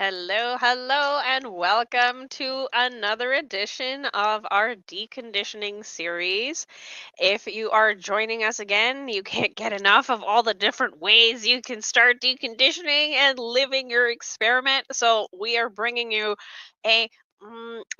Hello, hello, and welcome to another edition of our deconditioning series. If you are joining us again, you can't get enough of all the different ways you can start deconditioning and living your experiment. So, we are bringing you a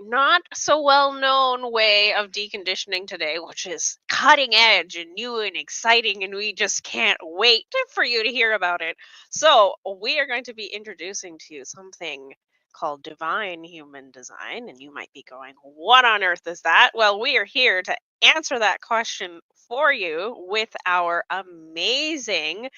not so well known way of deconditioning today, which is cutting edge and new and exciting, and we just can't wait for you to hear about it. So, we are going to be introducing to you something called divine human design. And you might be going, what on earth is that? Well, we are here to answer that question for you with our amazing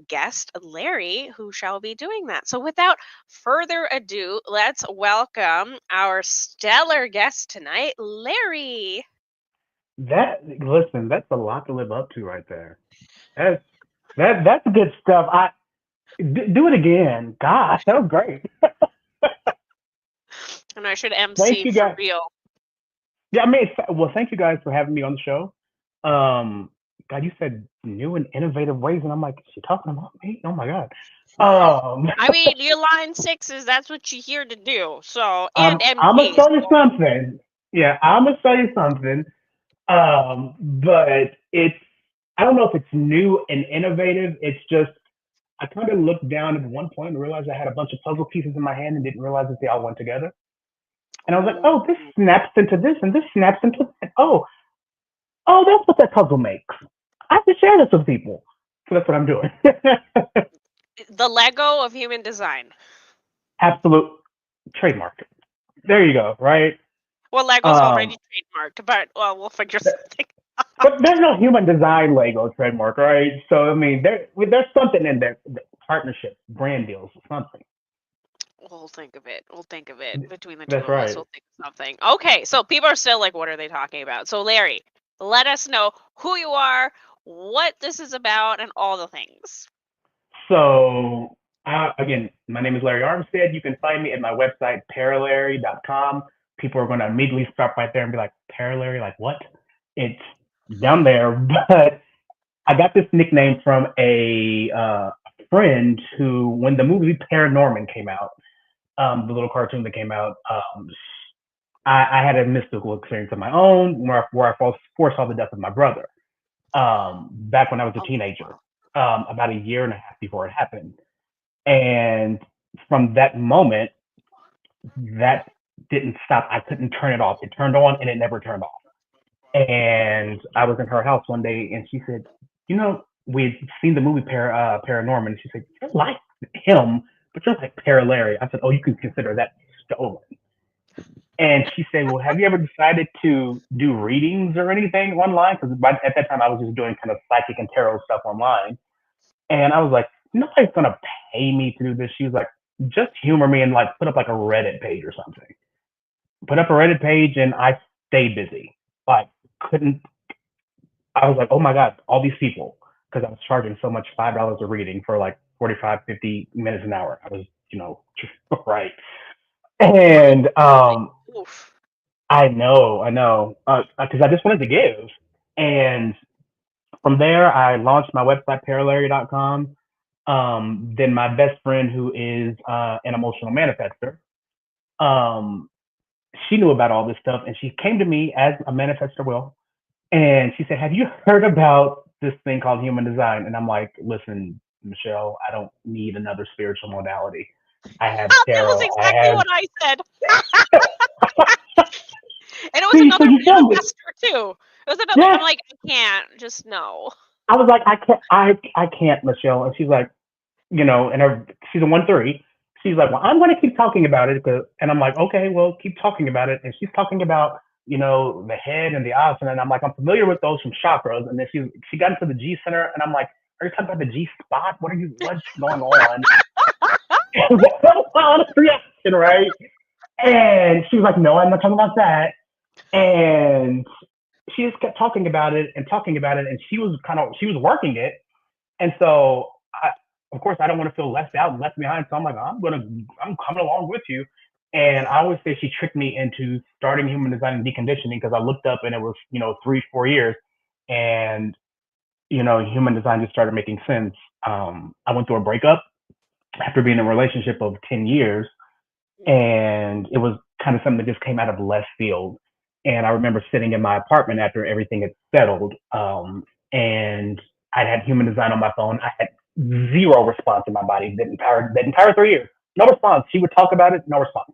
guest, Larry, who shall be doing that. So, without further ado, let's welcome our stellar guest tonight, Larry. Listen, that's a lot to live up to right there. That's that's good stuff. Do it again. Gosh, that was great. And I should Thank MC you for guys. real. Yeah, I mean, well, thank you guys for having me on the show. Um, God, you said new and innovative ways, and I'm like, is she talking about me? Oh my God. Um, I mean, your line sixes, that's what you're here to do. So, and I'm gonna MC. tell you So, something. Yeah, I'm gonna tell you something. But it's I don't know if it's new and innovative. It's just I kind of looked down at one point and realized I had a bunch of puzzle pieces in my hand and didn't realize that they all went together. And I was like, ooh. oh, this snaps into this and this snaps into that. Oh, that's what that puzzle makes. I have to share this with people. So that's what I'm doing. The Lego of human design. Absolute trademark. There you go, right? Well, Lego's Um, already trademarked, but well, we'll figure something but out. there's no human design Lego trademark, right? So I mean, there's something in there, partnerships, brand deals, something. We'll think of it. We'll think of it. Between the two That's of us, right. we'll think of something. Okay, so people are still like, what are they talking about? So, Larry, let us know who you are, what this is about, and all the things. So, again, my name is Larry Armstead. You can find me at my website, parallary.com. People are going to immediately stop right there and be like, Parallary, like what? It's down there. But I got this nickname from a friend who, when the movie Paranorman came out, the little cartoon that came out, I had a mystical experience of my own where I foresaw the death of my brother back when I was a Oh, teenager, wow. about a year and a half before it happened. And from that moment, that didn't stop. I couldn't turn it off. It turned on and it never turned off. And I was in her house one day and she said, you know, we'd seen the movie Paranorman. And she said, you're like him, but you're like Paralary. I said, oh, you can consider that stolen. And she said, well, have you ever decided to do readings or anything online? Because at that time I was just doing kind of psychic and tarot stuff online. And I was like, nobody's gonna pay me to do this. She was like, just humor me and like put up like a Reddit page or something. Put up a Reddit page and I stayed busy. Like couldn't I was like, oh my God, all these people. Because I was charging so much $5 a reading for like 45, 50 minutes an hour. I was, right. And Really? Oof. I know, because I just wanted to give. And from there, I launched my website, parallary.com. Then my best friend, who is an emotional manifester, um, she knew about all this stuff, and she came to me as a manifester will, and she said, "Have you heard about this thing called human design?" And I'm like, "Listen, Michelle, I don't need another spiritual modality. I have That was tarot. I exactly have." what I said. And it was See, so another you feel me? manifester, too. It was another, I'm Yes. like, I can't, just no. I was like, I can't, Michelle. And she's like, and she's a 1-3. She's like, well, I'm going to keep talking about it. And I'm like, okay, well, keep talking about it. And she's talking about, the head and the asana. And I'm like, I'm familiar with those from chakras. And then she got into the G center. And I'm like, are you talking about the G spot? What's going on? And that was my honest reaction, right? And she was like, no, I'm not talking about that. And she just kept talking about it and talking about it. And she was working it. And so, of course, I don't want to feel left out and left behind. So I'm like, I'm coming along with you. And I always say she tricked me into starting human design and deconditioning because I looked up and it was, 3, 4 years. And, human design just started making sense. I went through a breakup after being in a relationship of 10 years. Mhm. and it was kind of something that just came out of left field. And I remember sitting in my apartment after everything had settled, and I had human design on my phone. I had zero response in my body that entire 3 years. No response. She would talk about it, no response.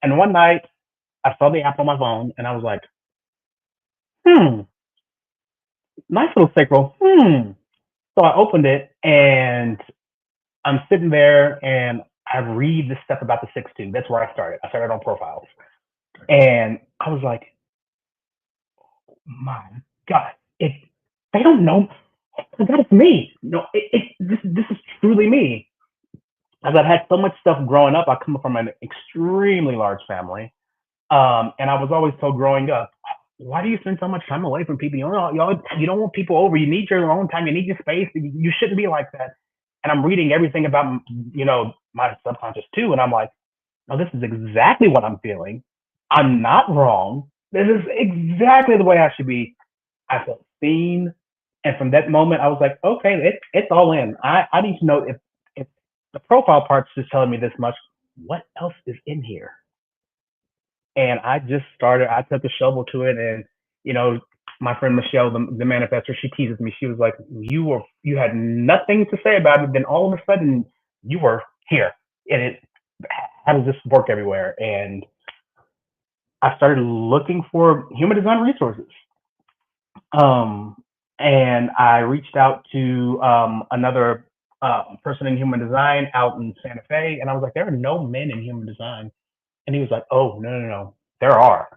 And one night, I saw the app on my phone, and I was like, "Hmm, nice little sacral. Hmm." So I opened it, and I'm sitting there, and I read the stuff about the 6-2. That's where I started. I started on profiles, and I was like, my God, it they don't know. Oh God, it's me. No, this is truly me. As I've had so much stuff growing up, I come from an extremely large family, and I was always told growing up, why do you spend so much time away from people? You don't want people over. You need your own time. You need your space. You shouldn't be like that. And I'm reading everything about my subconscious too, and I'm like, no, this is exactly what I'm feeling. I'm not wrong. This is exactly the way I should be. I felt seen, and from that moment, I was like, okay, it's all in. I need to know if the profile part's just telling me this much. What else is in here? And I just started. I took a shovel to it, and you know, my friend Michelle, the manifestor, she teases me. She was like, you had nothing to say about it, then all of a sudden you were here, and it how does this work everywhere? And I started looking for human design resources. Um, and I reached out to another person in human design out in Santa Fe, and I was like, there are no men in human design. And he was like, oh, no, no, no, there are.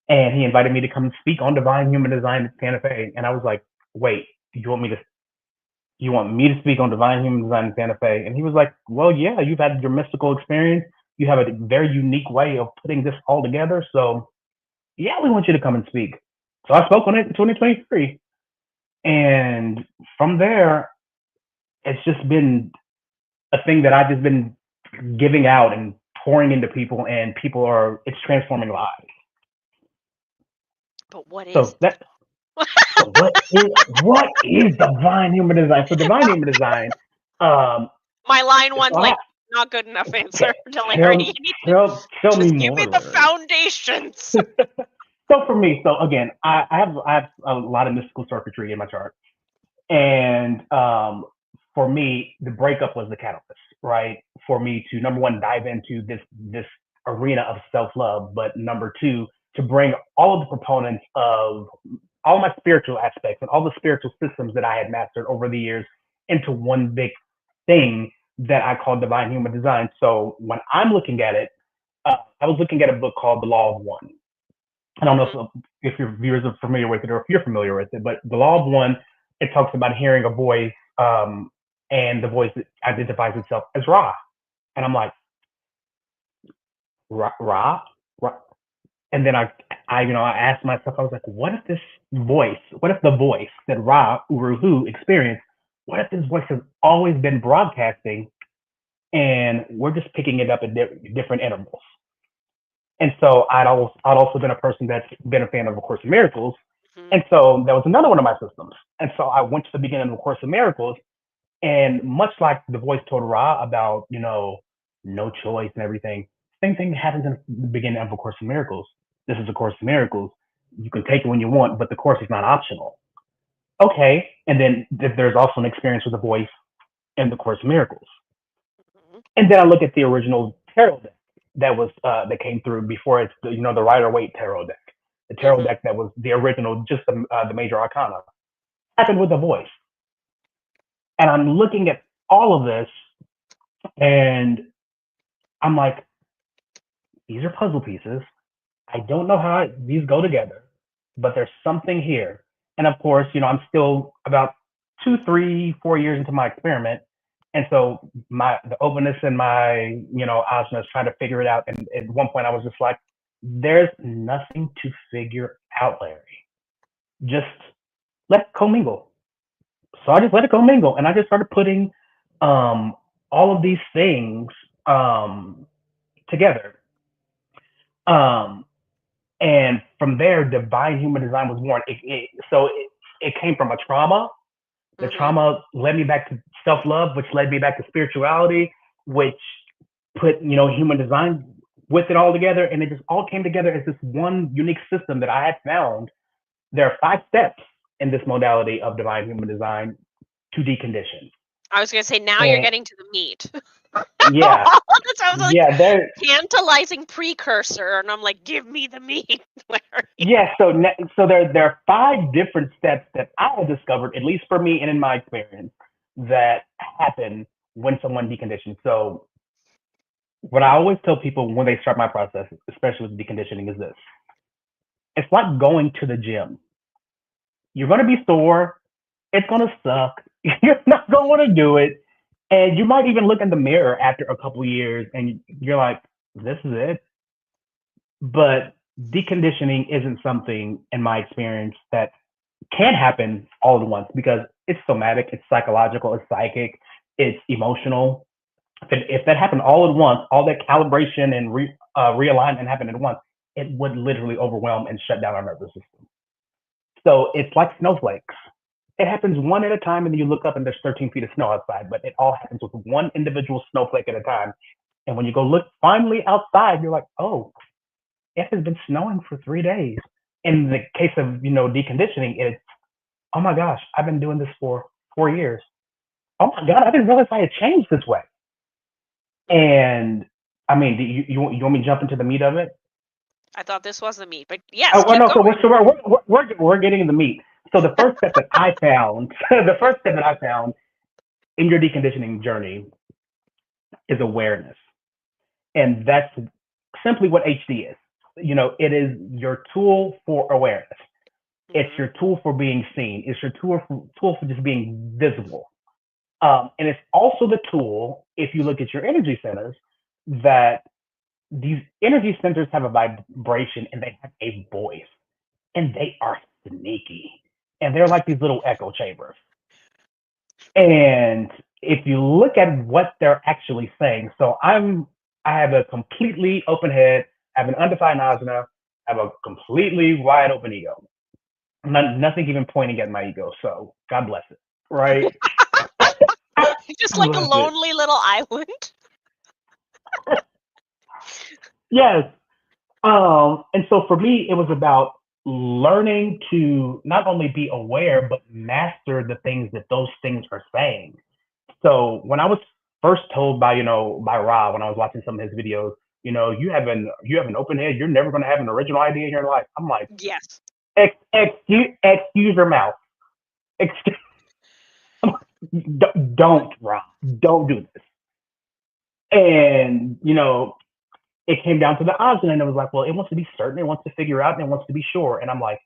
And he invited me to come speak on divine human design at Santa Fe. And I was like, wait, you want me to speak on divine human design in Santa Fe? And he was like, well, yeah, you've had your mystical experience. You have a very unique way of putting this all together. So yeah, we want you to come and speak. So I spoke on it in 2023. And from there, it's just been a thing that I've just been giving out and pouring into people, and it's transforming lives. But what is So it? so what is divine human design? So divine human design, um, My line so one's like not good enough answer to Larry. You tell need to tell me just give me more, the Larry. foundations. So for me, so again, I have a lot of mystical circuitry in my chart. And for me, the breakup was the catalyst, right? For me to number one dive into this arena of self love, but number two to bring all of the proponents of all my spiritual aspects and all the spiritual systems that I had mastered over the years into one big thing that I call divine human design. So when I'm looking at it, I was looking at a book called The Law of One. I don't Hmm. know if your viewers are familiar with it or if you're familiar with it, but the law of one, it talks about hearing a voice, and the voice identifies itself as Ra. And I'm like, Ra, Ra, Ra. And then I asked myself, I was like, what if the voice that Ra Uruhu experienced, what if this voice has always been broadcasting and we're just picking it up at different intervals? And so I'd also been a person that's been a fan of A Course in Miracles. Hmm. And so that was another one of my systems. And so I went to the beginning of A Course in Miracles, and much like the voice told Ra about, no choice and everything, same thing happens in the beginning of A Course in Miracles. This is A Course in Miracles. You can take it when you want, but the course is not optional. Okay. And then there's also an experience with a voice in the Course in Miracles. Hmm. And then I look at the original tarot deck that came through before it's the Rider Waite tarot deck, the tarot Hmm. deck that was the original, just the major arcana, happened with a voice. And I'm looking at all of this, and I'm like, these are puzzle pieces. I don't know how these go together, but there's something here. And of course, I'm still about 2, 3, 4 years into my experiment. And so the openness and my, osmosis trying to figure it out. And at one point I was just like, there's nothing to figure out, Larry. Just let it commingle. So I just let it commingle. And I just started putting all of these things together. Um, and from there, divine human design was born. So it came from a trauma. The Hmm. trauma led me back to self love, which led me back to spirituality, which put, human design with it all together, and it just all came together as this one unique system that I had found. There are 5 steps in this modality of divine human design to decondition. I was gonna say now you're And getting to the meat. yeah, That sounds like yeah, there, tantalizing precursor, and I'm like, give me the meat, Larry. yeah. So there are 5 different steps that I have discovered, at least for me and in my experience, that happen when someone deconditions. So what I always tell people when they start my process, especially with deconditioning, is this: it's like going to the gym. You're going to be sore. It's going to suck. You're not going to want to do it. And you might even look in the mirror after a couple years and you're like, this is it. But deconditioning isn't something, in my experience, that can happen all at once because it's somatic, it's psychological, it's psychic, it's emotional. If that happened all at once, all that calibration and realignment happened at once, it would literally overwhelm and shut down our nervous system. So it's like snowflakes. It happens one at a time, and then you look up and there's 13 feet of snow outside, but it all happens with one individual snowflake at a time. And when you go look finally outside, you're like, oh, it has been snowing for 3 days. In the case of, deconditioning, it's, oh my gosh, I've been doing this for 4 years. Oh my God, I didn't realize I had changed this way. And I mean, you want me to jump into the meat of it? I thought this was the meat, but yes, Oh, well, keep no. So going. we're getting in the meat. So the first step that I found, the first step that I found in your deconditioning journey is awareness, and that's simply what HD is. It is your tool for awareness. It's Mm-hmm. your tool for being seen. It's your tool for just being visible. And it's also the tool, if you look at your energy centers, that these energy centers have a vibration and they have a voice, and they are sneaky, and they're like these little echo chambers. And if you look at what they're actually saying, so I have a completely open head, I have an undefined asana, I have a completely wide open ego. Nothing even pointing at my ego. So God bless it, right? Just God like a bless it. lonely little island. Yes. And so for me, it was about learning to not only be aware but master the things that those things are saying. So when I was first told by Rob when I was watching some of his videos, you have an open head, you're never going to have an original idea in your life. I'm like, Yes. excuse your mouth. Excuse, don't, Rob, don't do this. And it came down to the option, and it was like, well, it wants to be certain, it wants to figure out, and it wants to be sure. And I'm like,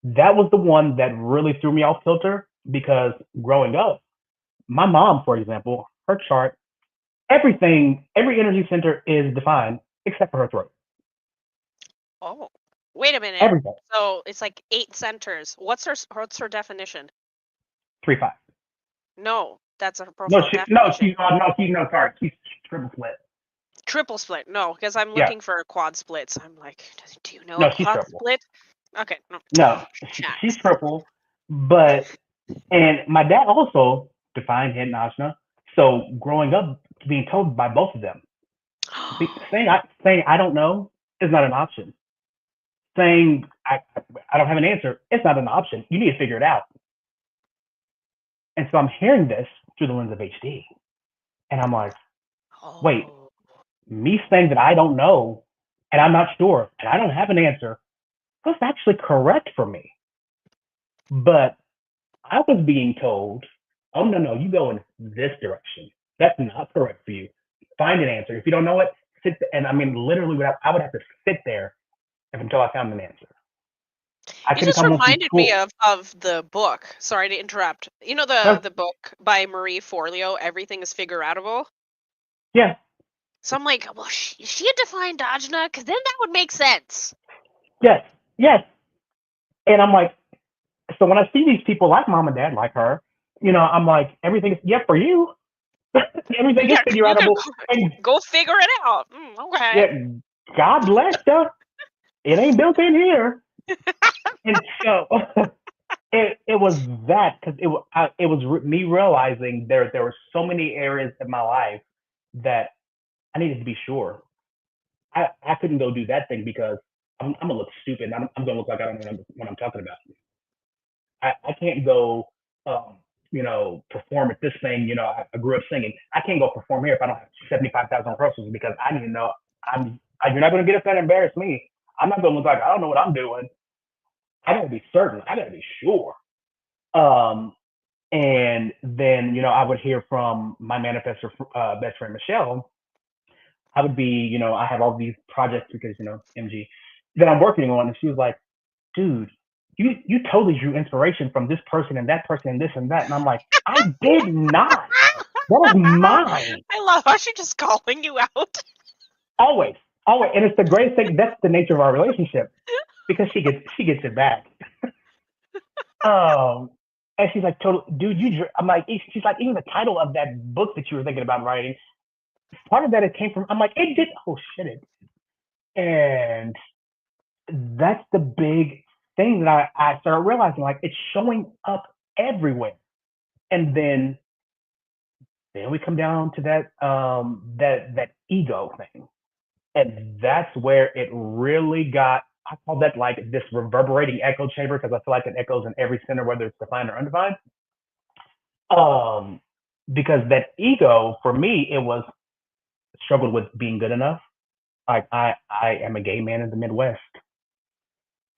that was the one that really threw me off kilter because growing up, my mom, for example, her chart, every energy center is defined except for her throat. Oh, wait a minute. Everything. So it's like 8 centers. What's her definition? 3-5. No, that's her No, profile no, definition. no, sorry, she's triple split. Triple split. No, because I'm Yeah, looking for a quad splits. I'm like, do you know a no, she's quad triple. split? Okay, no. No, she's Shucks. triple. But and my dad also defined hidden asana. So growing up, being told by both of them, saying I don't know is not an option. Saying I don't have an answer, it's not an option. You need to figure it out. And so I'm hearing this through the lens of HD, and I'm like, wait, Oh. me saying that I don't know and I'm not sure and I don't have an answer, that's actually correct for me. But I was being told, oh, no, no, you go in this direction. That's not correct for you. Find an answer. If you don't know it, and I mean, literally, I would have to sit there until I found an answer. I You couldn't just come home from reminded me school. of the book. Sorry to interrupt. You know No, the book by Marie Forleo, Everything is Figure Outable? yeah, So I'm like, well, she had defined Dajna, because then that would make sense. yes, yes. And I'm like, so when I see these people like mom and dad, like her, I'm like, everything is, yeah, for you. Everything is Yeah, figure you can outable. And go figure it out. Okay. yeah, God bless you. It ain't built in here. And so it was that because it was me realizing there were so many areas in my life that I needed to be sure. I couldn't go do that thing because I'm gonna look stupid. I'm gonna look like I don't know what I'm talking about. I can't go, um, perform at this thing. I grew up singing. I can't go perform here if I don't have 75,000 rehearsals because I need to know you're not going to get up there and embarrass me. I'm not going to look like I don't know what I'm doing. I got to be certain. I got to be sure. Um, and then, I would hear from my manifestor best friend, Michelle. I would be, I have all these projects because, MG, that I'm working on. And she was like, dude, you totally drew inspiration from this person and that person and this and that. And I'm like, I did not. That is mine. I love how she's just calling you out. Always. Always. And it's the greatest thing. That's the nature of our relationship because she gets it back. Um, and she's like, total dude, I'm like, she's like, even the title of that book that you were thinking about writing, part of that it came from, I'm like, it did, oh shit. And that's the big thing that I started realizing, like, it's showing up everywhere. And then we come down to that ego thing. And that's where it really got, I call that like this reverberating echo chamber because I feel like it echoes in every center, whether it's defined or undefined. Um, because that ego for me, it was struggled with being good enough. Like I am a gay man in the Midwest,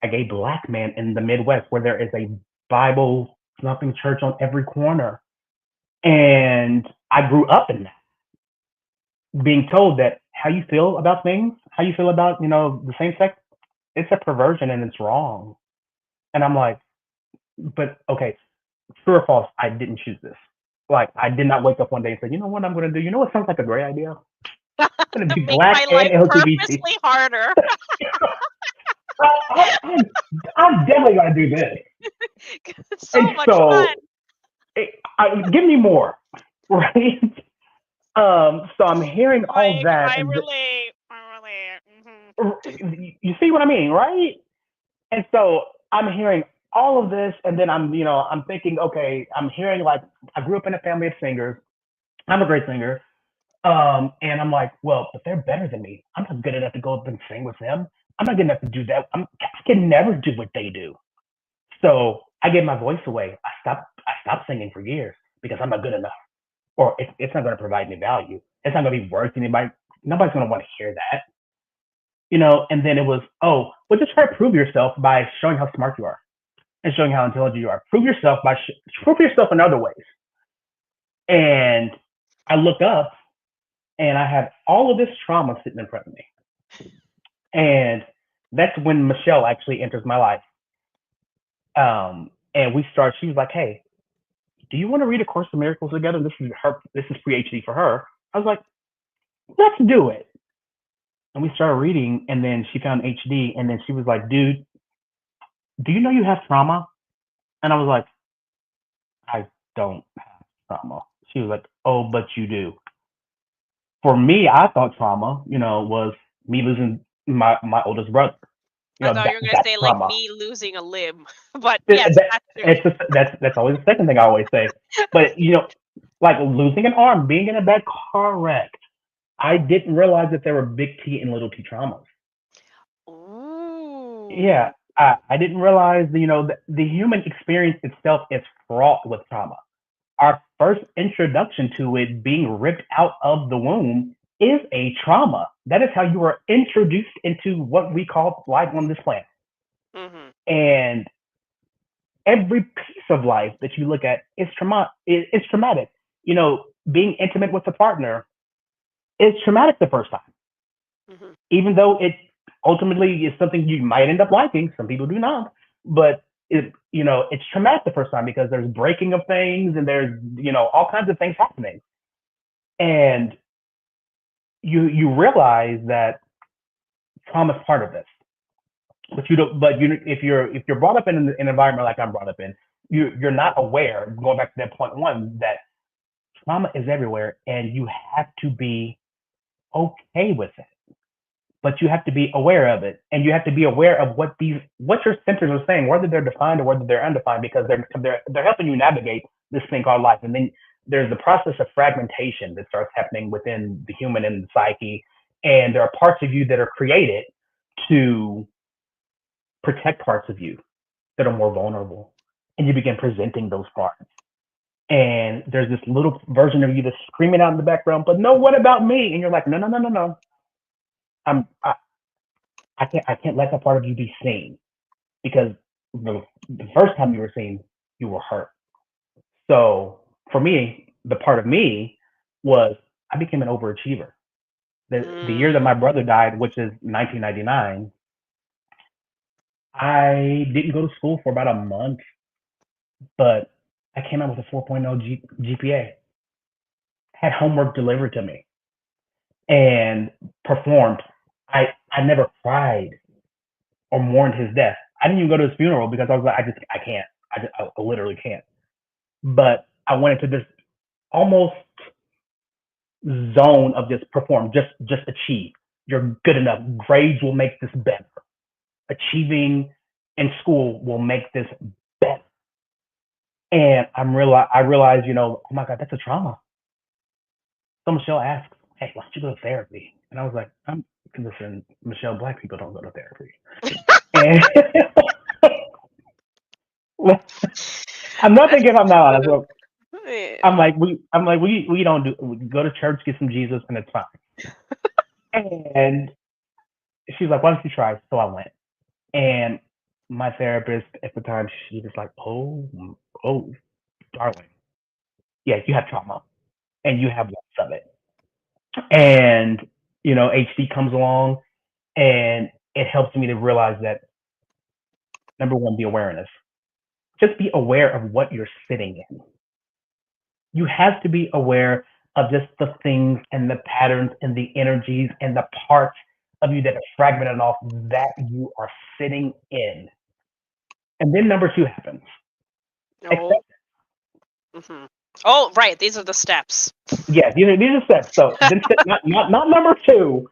a gay black man in the Midwest, where there is a Bible thumping church on every corner, and I grew up in that, being told that how you feel about things, how you feel about the same sex, it's a perversion and it's wrong. And I'm like, but okay, true or false? I didn't choose this. Like I did not wake up one day and say, you know what I'm going to do? You know what sounds like a great idea? I'm going to be Make black my and life LGBT. purposely harder. I'm definitely going to do this. It's And so much fun. so, give me more, right? So I'm hearing all Like that, I and relate. I relate. you see what I mean, right? And so I'm hearing all of this, and then I'm thinking, okay, I'm hearing like I grew up in a family of singers. I'm a great singer, and I'm like, well, but they're better than me. I'm not good enough to go up and sing with them. I'm not good enough to do that. I can never do what they do. So I gave my voice away. I stopped singing for years because I'm not good enough, or it's not going to provide any value. It's not going to be worth anybody. Nobody's going to want to hear that, And then it was, oh, well, just try to prove yourself by showing how smart you are and showing how intelligent you are. Prove yourself in other ways. And I look up and I had all of this trauma sitting in front of me. And that's when Michelle actually enters my life. And we start. She was like, "Hey, do you want to read A Course in Miracles together?" This is her. This is pre-HD for her. I was like, "Let's do it." And we started reading, and then she found HD, and then she was like, "Dude, do you know you have trauma?" And I was like, "I don't have trauma." She was like, "Oh, but you do." For me, I thought trauma, was me losing my oldest brother. I thought you were gonna That's say like trauma. me losing a limb, but yes, That, that's true. that's always the second thing I always say. But like losing an arm, being in a bad car wreck, I didn't realize that there were big T and little T traumas. Yeah, Ooh. I didn't realize the human experience itself is fraught with trauma. Our first introduction to it being ripped out of the womb is a trauma. That is how you are introduced into what we call life on this planet. Mhm. And every piece of life that you look at is traumatic. Being intimate with a partner is traumatic the first time, Mhm. even though it ultimately is something you might end up liking. Some people do not, but it's traumatic the first time because there's breaking of things and there's all kinds of things happening, and you realize that trauma is part of this. But you don't. But if you're brought up in an environment like I'm brought up in, you're not aware. Going back to that point one, that trauma is everywhere, and you have to be okay with it. But you have to be aware of it, and you have to be aware of what your centers are saying, whether they're defined or whether they're undefined, because they're helping you navigate this thing called life. And then there's the process of fragmentation that starts happening within the human and the psyche, and there are parts of you that are created to protect parts of you that are more vulnerable, and you begin presenting those parts. And there's this little version of you that's screaming out in the background, but no, what about me? And you're like, no, no, no, no, no. I'm I can't let that part of you be seen because the first time you were seen, you were hurt. So for me, the part of me was I became an overachiever. The year that Mm. my brother died, which is 1999, I didn't go to school for about a month, but I came out with a 4.0 GPA, had homework delivered to me, and performed. I never cried or mourned his death. I didn't even go to his funeral because I was like, I can't. I literally can't. But I went into this almost zone of just perform, just achieve. You're good enough. Grades will make this better. Achieving in school will make this better. And I realized, oh my God, that's a trauma. So Michelle asks, hey, why don't you go to therapy? And I was like, listen, Michelle, black people don't go to therapy. And I'm not thinking I'm not honest. Well, Yeah. I'm like we don't we go to church, get some Jesus, and it's fine. And she's like, why don't you try? So I went. And my therapist at the time, she was like, oh, darling, yeah, you have trauma and you have lots of it. And, HD comes along and it helps me to realize that number one, the awareness. Just be aware of what you're sitting in. You have to be aware of just the things and the patterns and the energies and the parts of you that are fragmented off that you are sitting in. And then number two happens. No. Accept. Hmm. Oh, right. These are the steps. Yeah, these are steps. So then not number two,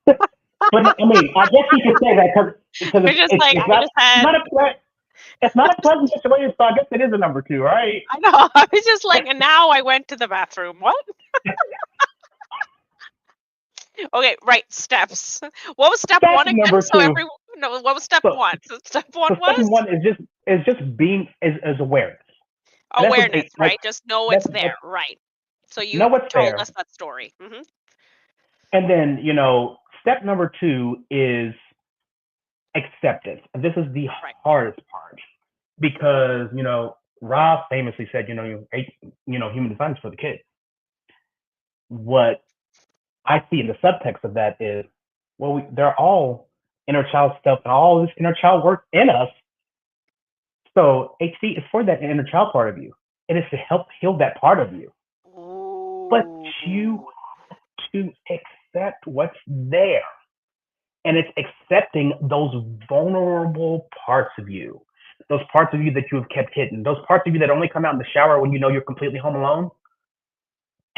but I mean, I guess you could say that because I just like it's I just had not a it's not a pleasant situation. So I guess it is a number two, right? I know. I was just like, and now I went to the bathroom. What? Okay, right. Steps. What was step Step one again? number So two. every no, what was step So one? So step so one step was one is just being is awareness, and that's what awareness, they like. right? Just know it's That's there, what right? So know you what's told there, us that story. Hmm. and then step number two is acceptance. And this is the Right. hardest part because Rob famously said, human design is for the kids. What I see in the subtext of that is, well, they're all inner child stuff and all this inner child work in us. So HC is for that inner child part of you. It is to help heal that part of you. But you Ooh. to accept what's there. And it's accepting those vulnerable parts of you. Those parts of you that you have kept hidden. Those parts of you that only come out in the shower when you know you're completely home alone.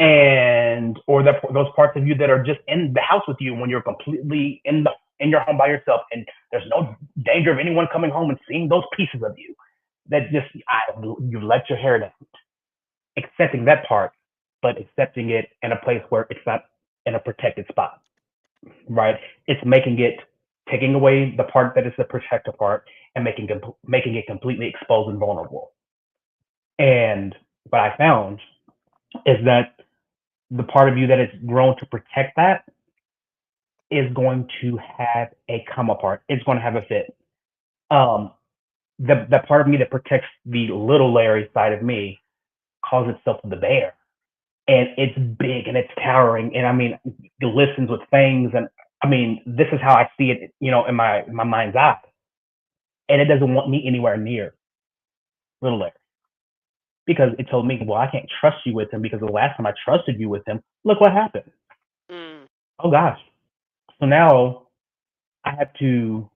And or those parts of you that are just in the house with you when you're completely in your home by yourself and there's no danger of anyone coming home and seeing those pieces of you that just you let your hair down. Accepting that part, but accepting it in a place where it's not in a protected spot, right? It's making it taking away the part that is the protected part and making it completely exposed and vulnerable. And what I found is that the part of you that has grown to protect that is going to have a come apart. It's going to have a fit. Um, the part of me that protects the little Larry side of me calls itself the bear, and it's big and it's towering, and I mean, it listens with fangs, and I mean, this is how I see it, in my mind's eye, and it doesn't want me anywhere near little Larry because it told me, well, I can't trust you with him because the last time I trusted you with him, look what happened. Mm. Oh gosh. So now I have to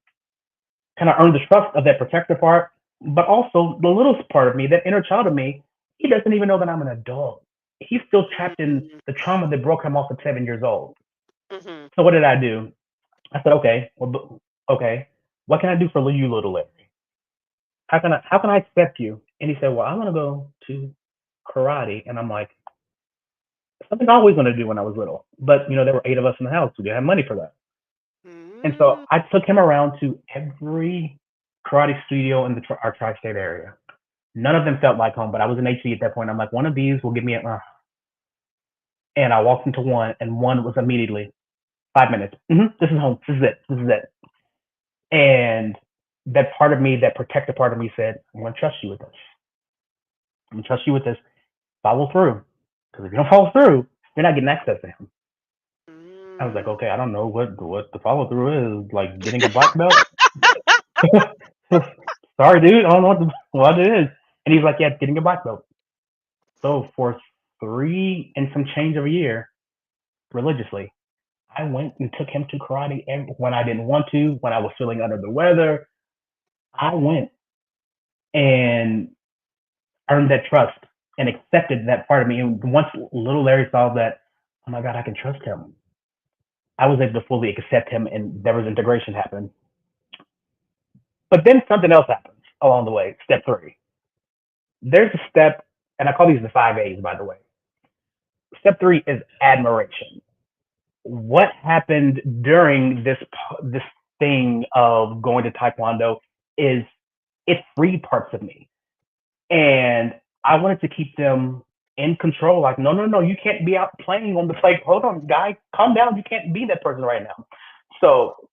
kind of earn the trust of that protector part, but also the littlest part of me, that inner child of me, he doesn't even know that I'm an adult. He's still trapped in Mm. the trauma that broke him off at 7 years old. Mhm. So what did I do? I said, okay, well, okay, what can I do for you, little Larry? How can I accept you? And he said, well, I want to go to karate, and I'm like, something I always wanted to do when I was little. But there were 8 of us in the house. We didn't have money for that, and so Mm. I took him around to every karate studio in our tri-state area. None of them felt like home, but I was an HC at that point. I'm like, one of these will give me a. And I walked into one, and one was immediately 5 minutes. This is home. This is it. This is it. And that part of me, that protective part of me, said, "I'm going to trust you with this. I'm going to trust you with this. Follow through, because if you don't follow through, you're not getting access to him." I was like, Mm. okay, I don't know what the follow through is. Like getting a black belt. Sorry, dude. I don't know what it is. And he's like, yeah, it's getting a black belt. So for 3 and some change of a year, religiously, I went and took him to karate when I didn't want to, when I was feeling under the weather. I went and earned that trust and accepted that part of me. And once little Larry saw that, oh my God, I can trust him, I was able to fully accept him, and there was integration happen. But then something else happens along the way. Step 3. There's a step, and I call these the 5 A's, by the way. Step 3 is admiration. What happened during this thing of going to Taekwondo is it freed parts of me, and I wanted to keep them in control. Like, no, no, no, you can't be out playing on the play. Hold on, guy, calm down. You can't be that person right now. So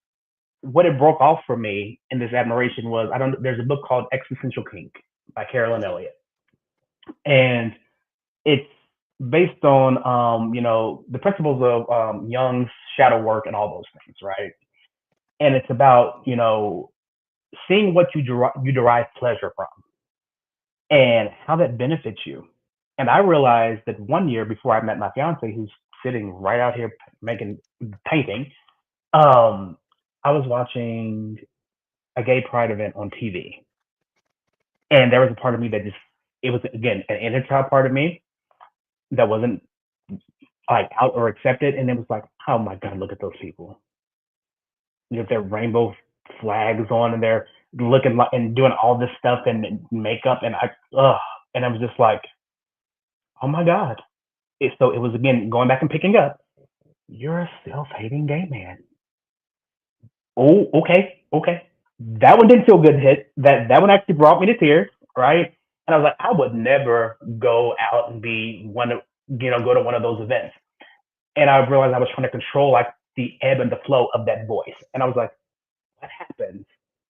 what it broke off for me in this admiration was, I don't. There's a book called Existential Kink by Carolyn Mhm. Elliott, and it's based on the principles of Jung's shadow work and all those things, right? And it's about seeing what you derive pleasure from and how that benefits you. And I realized that one year before I met my fiance, who's sitting right out here making painting, um, I was watching a gay pride event on TV, and there was a part of me that just, it was again an inner child part of me that wasn't like out or accepted, and it was like, oh my God, look at those people with their rainbow flags on, and they're looking like and doing all this stuff and makeup, and I was just like, oh my God. So it was again going back and picking up. You're a self-hating gay man. Oh, okay, okay. That one didn't feel good. Hit that one actually brought me to tears, right? And I was like, I would never go out and be one of go to one of those events. And I realized I was trying to control like the ebb and the flow of that voice. And I was like, what happens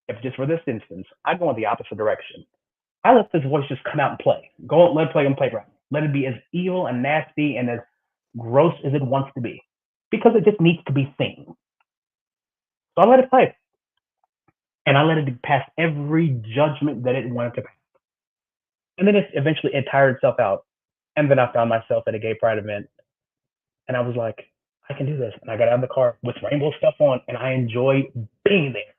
if just for this instance I go in the opposite direction? I let this voice just come out and play. Go let it play on playground. Let it be as evil and nasty and as gross as it wants to be. Because it just needs to be seen. So I let it play. And I let it pass every judgment that it wanted to pass. And then it tired itself out. And then I found myself at a gay pride event, and I was like, I can do this. And I got out of the car with rainbow stuff on, and I enjoy being there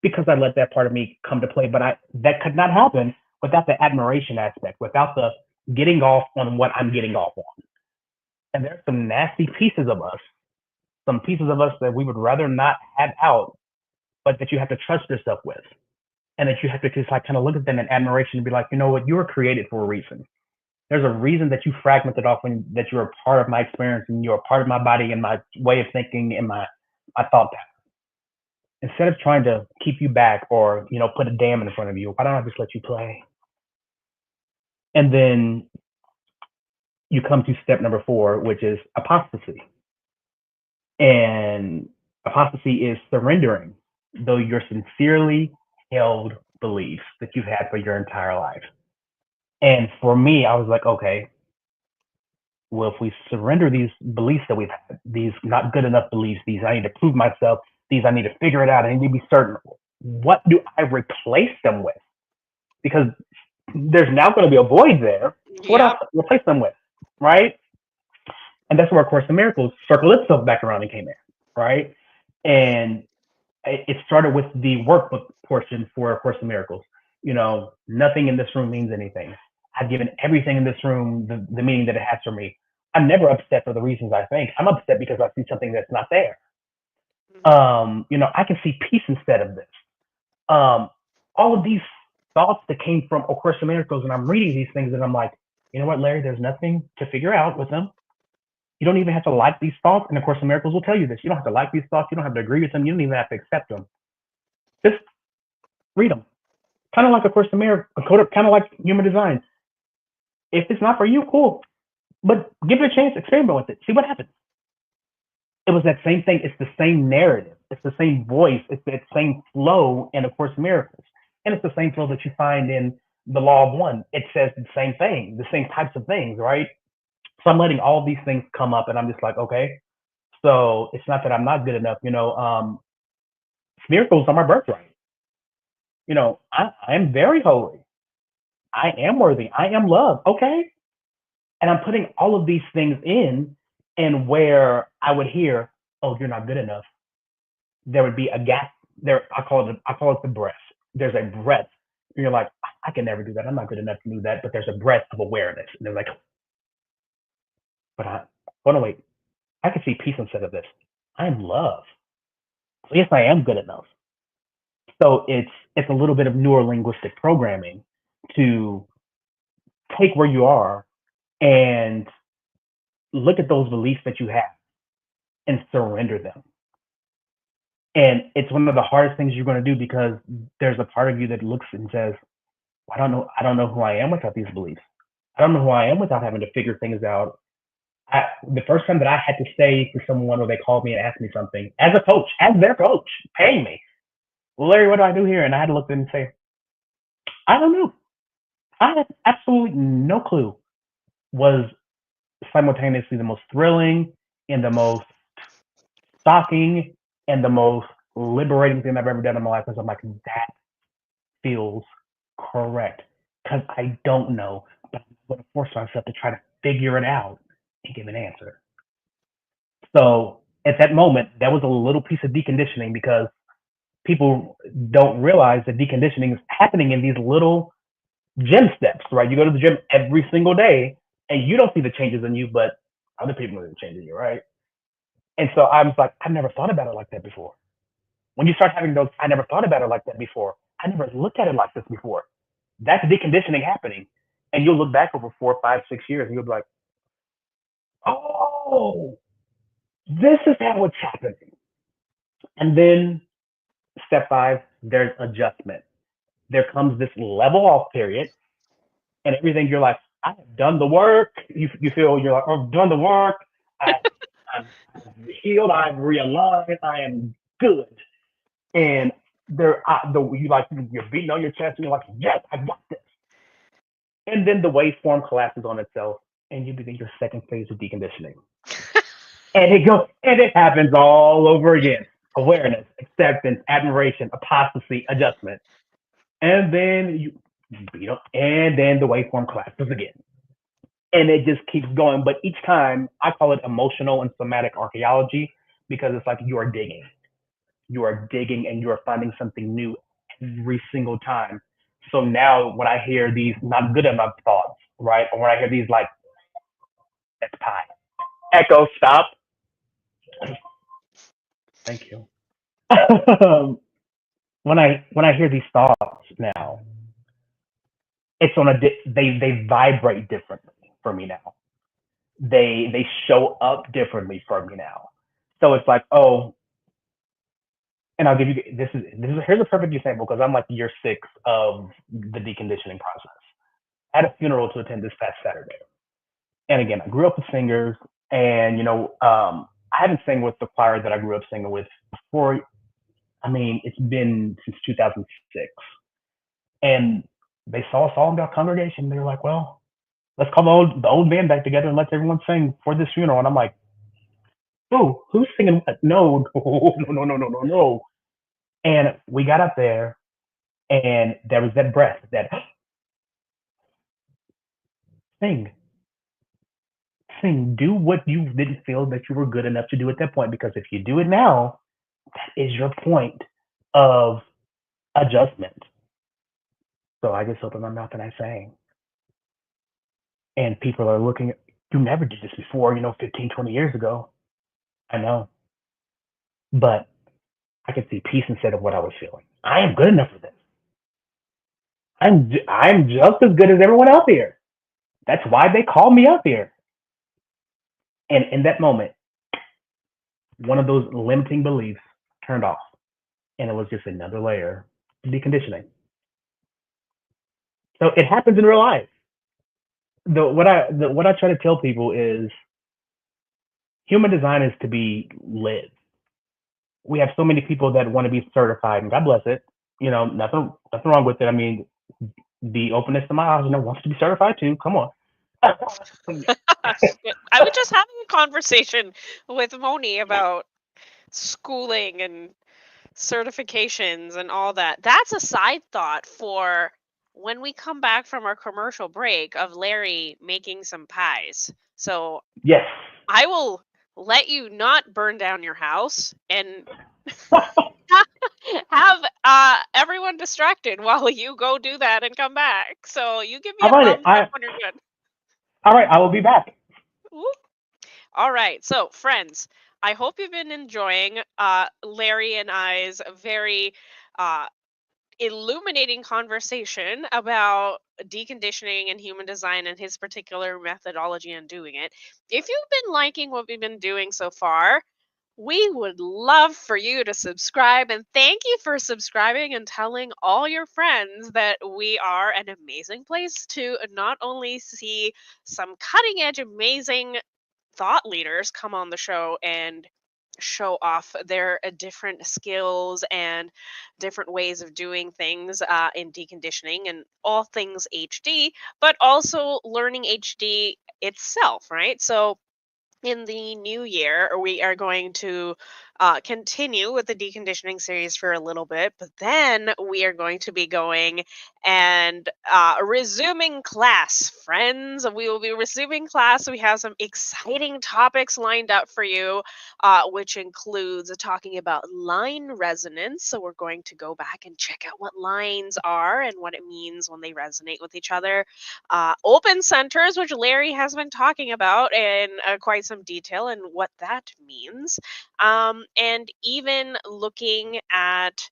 because I let that part of me come to play. But that could not happen without the admiration aspect, without the getting off on what I'm getting off on. And there's some nasty pieces of us, some pieces of us that we would rather not have out, but that you have to trust yourself with. And that you have to just like kind of look at them in admiration and be like, you know what, you were created for a reason. There's a reason that you fragmented off when that you're a part of my experience and you're a part of my body and my way of thinking and my thought pattern. Instead of trying to keep you back or put a dam in front of you, why don't I just let you play? And then you come to step number 4, which is apostasy. And apostasy is surrendering though your sincerely held beliefs that you've had for your entire life. And for me, I was like, okay, well, if we surrender these beliefs that we've had, these not good enough beliefs, these I need to prove myself, these I need to figure it out, I need to be certain, what do I replace them with? Because there's now going to be a void there. What else Yep. replace them with? Right? And that's where A Course in Miracles circled itself back around and came in. Right? And it started with the workbook portion for A Course in Miracles. Nothing in this room means anything. I've given everything in this room the meaning that it has for me. I'm never upset for the reasons I think. I'm upset because I see something that's not there. Mhm. I can see peace instead of this. Um, all of these thoughts that came from A Course in Miracles, and I'm reading these things, and I'm like, You know what, Larry? There's nothing to figure out with them. You don't even have to like these thoughts. And of course, the miracles will tell you this. You don't have to like these thoughts. You don't have to agree with them. You don't even have to accept them. Just read them. Kind of like, of course, the mirror, kind of like human design. If it's not for you, cool. But give it a chance, experiment with it, see what happens. It was that same thing. It's the same narrative. It's the same voice. It's that same flow in A Course in Miracles. And it's the same flow that you find in the Law of One. It says the same thing, the same types of things, right? So I'm letting all these things come up, and I'm just like, okay. So it's not that I'm not good enough. Miracles are my birthright. I am very holy. I am worthy. I am loved. Okay. And I'm putting all of these things in, and where I would hear, oh, you're not good enough, there would be a gap there. I call it the breath. There's a breath. And you're like, I can never do that. I'm not good enough to do that. But there's a breath of awareness. And they're like, but hold on, wait. I can see peace instead of this. I'm love. So yes, I am good enough. So it's a little bit of neurolinguistic programming to take where you are and look at those beliefs that you have and surrender them. And it's one of the hardest things you're going to do, because there's a part of you that looks and says, I don't know who I am without these beliefs. I don't know who I am without having to figure things out. The first time that I had to say to someone, or they called me and asked me something, as a coach, as their coach, paying me, well, Larry, what do I do here? And I had to look at them and say, I don't know. I had absolutely no clue. Was simultaneously the most thrilling and the most shocking and the most liberating thing I've ever done in my life. Because I'm like, that feels correct. Because I don't know, but I'm going to force myself to try to figure it out and give an answer. So at that moment, that was a little piece of deconditioning, because people don't realize that deconditioning is happening in these little gym steps, right? You go to the gym every single day and you don't see the changes in you, but other people are changing you, right? And so I was like, I never thought about it like that before. When you start having those, I never thought about it like that before. I never looked at it like this before. That's deconditioning happening. And you'll look back over 4, 5, 6 years and you'll be like, oh, this is how it's happening. And then step five, there's adjustment. There comes this level off period, and everything you're like, I have done the work. You feel you're like, I've done the work. I, I'm healed. I've realigned. I am good. And you like, you're beating on your chest and you're like, yes, I got this. And then the waveform collapses on itself, and you begin your second phase of deconditioning. And it happens all over again. Awareness, acceptance, admiration, apostasy, adjustment. And then and then the waveform collapses again. And it just keeps going. But each time, I call it emotional and somatic archaeology, because it's like you are digging. You are digging and you are finding something new every single time. So now when I hear these not good enough thoughts, right? Or when I hear these like, that's pie. Echo, stop. Thank you. When I hear these thoughts now, it's on they vibrate differently for me now. They show up differently for me now. So it's like, oh, and I'll give you this is here's a perfect example, because I'm like year 6 of the deconditioning process. I had a funeral to attend this past Saturday, and again, I grew up with singers, and I haven't sang with the choir that I grew up singing with before. I mean, it's been since 2006, and they saw us all in our congregation. They were like, well, let's call the old band back together and let everyone sing for this funeral. And I'm like, oh, who's singing what? No, no, no, no, no, no, no. And we got up there, and there was that breath, that sing, sing, do what you didn't feel that you were good enough to do at that point. Because if you do it now, that is your point of adjustment. So I just opened my mouth and I sang. And people are looking, you never did this before, 15, 20 years ago. I know. But I could see peace instead of what I was feeling. I am good enough for this. I'm just as good as everyone else here. That's why they call me up here. And in that moment, one of those limiting beliefs turned off, and it was just another layer of deconditioning. So it happens in real life. What I try to tell people is human design is to be lived. We have so many people that want to be certified, and God bless it. Nothing wrong with it. I mean, the openness to my eyes, wants to be certified too. Come on. I was just having a conversation with Moni about schooling and certifications and all that. That's a side thought for when we come back from our commercial break of Larry making some pies. So Yes. I will let you not burn down your house and have everyone distracted while you go do that and come back. So you give me All a right. thumbs up when you're good. All right. I will be back. Whoop. All right. So, friends, I hope you've been enjoying Larry and I's very uh, illuminating conversation about deconditioning and human design and his particular methodology in doing it. If you've been liking what we've been doing so far, we would love for you to subscribe, and thank you for subscribing and telling all your friends that we are an amazing place to not only see some cutting edge, amazing thought leaders come on the show and show off their different skills and different ways of doing things in deconditioning and all things HD, but also learning HD itself, right? So, in the new year, we are going to continue with the deconditioning series for a little bit, but then we are going to be going and resuming class, friends. We will be resuming class. We have some exciting topics lined up for you, which includes talking about line resonance. So, we're going to go back and check out what lines are and what it means when they resonate with each other. Open centers, which Larry has been talking about in quite some detail and what that means. And even looking at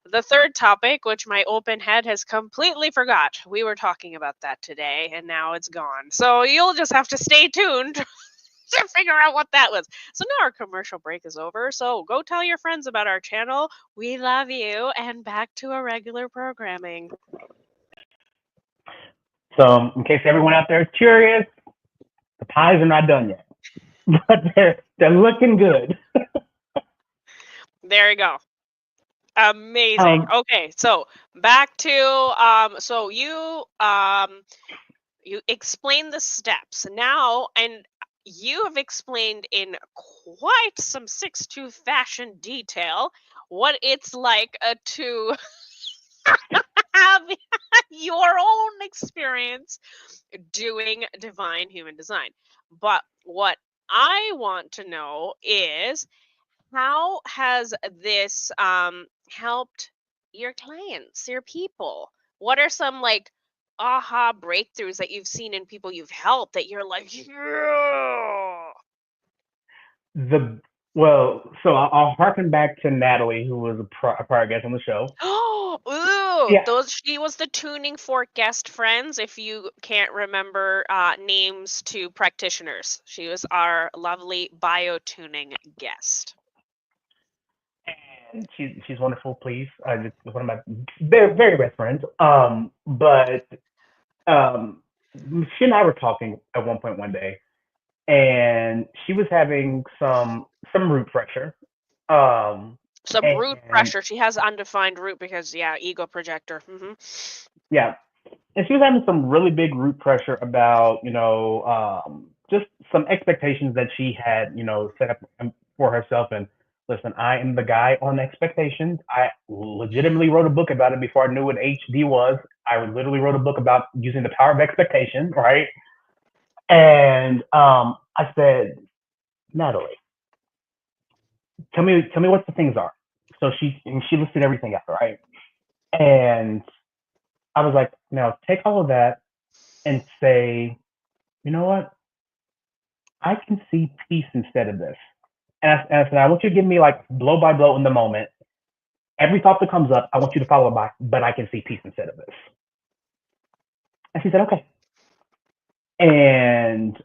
the third topic, which my open head has completely forgot. We were talking about that today and now it's gone. So you'll just have to stay tuned to figure out what that was. So now our commercial break is over. So go tell your friends about our channel. We love you, and back to our regular programming. So, in case everyone out there is curious, the pies are not done yet, but they're looking good. There you go. Amazing. Um, Okay, so back to so you explain the steps. Now, and you have explained in quite some 6'2" fashion detail what it's like to have your own experience doing divine human design. But what I want to know is, how has this helped your clients, your people? What are some like aha breakthroughs that you've seen in people you've helped that you're like, yeah. the so I'll harken back to Natalie, who was a prior guest on the show. Oh, ooh, Yeah, those she was the tuning fork guest friends. If you can't remember names to practitioners, she was our lovely bio tuning guest. and she's wonderful. Please, just one of my very very best friends. But um, she and I were talking at one point one day, and she was having some root pressure. Um, Some root and pressure. She has undefined root because, yeah, ego projector. yeah, and she was having some really big root pressure about just some expectations that she had set up for herself. And listen, I am the guy on expectations. I legitimately wrote a book about it before I knew what HD was. I literally wrote a book about using the power of expectation, right? And I said, Natalie, tell me what the things are. So she listed everything out, right? And I was like, now take all of that and say, you know what? I can see peace instead of this. And I said, I want you to give me like blow by blow in the moment. Every thought that comes up, I want you to follow by, but I can see peace instead of this. And she said, okay. And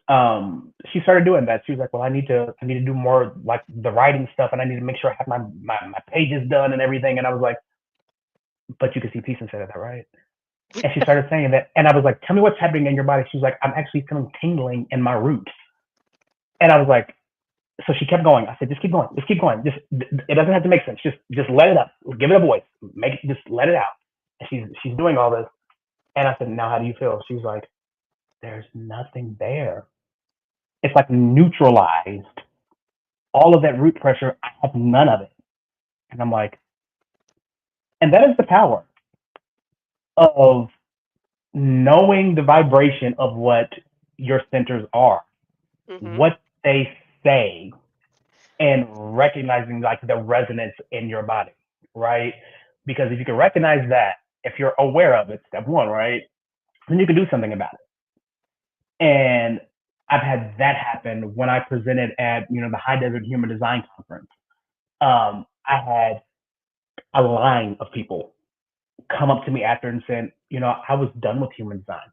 she started doing that. She was like, well, I need to do more like the writing stuff, and I need to make sure I have my pages done and everything. And I was like, but you can see peace inside of that, right? And she started saying that, and I was like, tell me what's happening in your body. She was like, I'm actually feeling tingling in my roots. And I was like, so she kept going. I said, just keep going, just keep going. Just it doesn't have to make sense. Just let it up. Give it a voice. Make it, just let it out. And she's doing all this. And I said, now how do you feel? She's like, there's nothing there. It's like neutralized. All of that root pressure, I have none of it. And I'm like, and that is the power of knowing the vibration of what your centers are, Mhm. what they say, and recognizing like the resonance in your body, right? Because if you can recognize that, if you're aware of it, step one, right? Then you can do something about it. And I've had that happen when I presented at, the High Desert Human Design Conference. I had a line of people come up to me after and said, I was done with human design.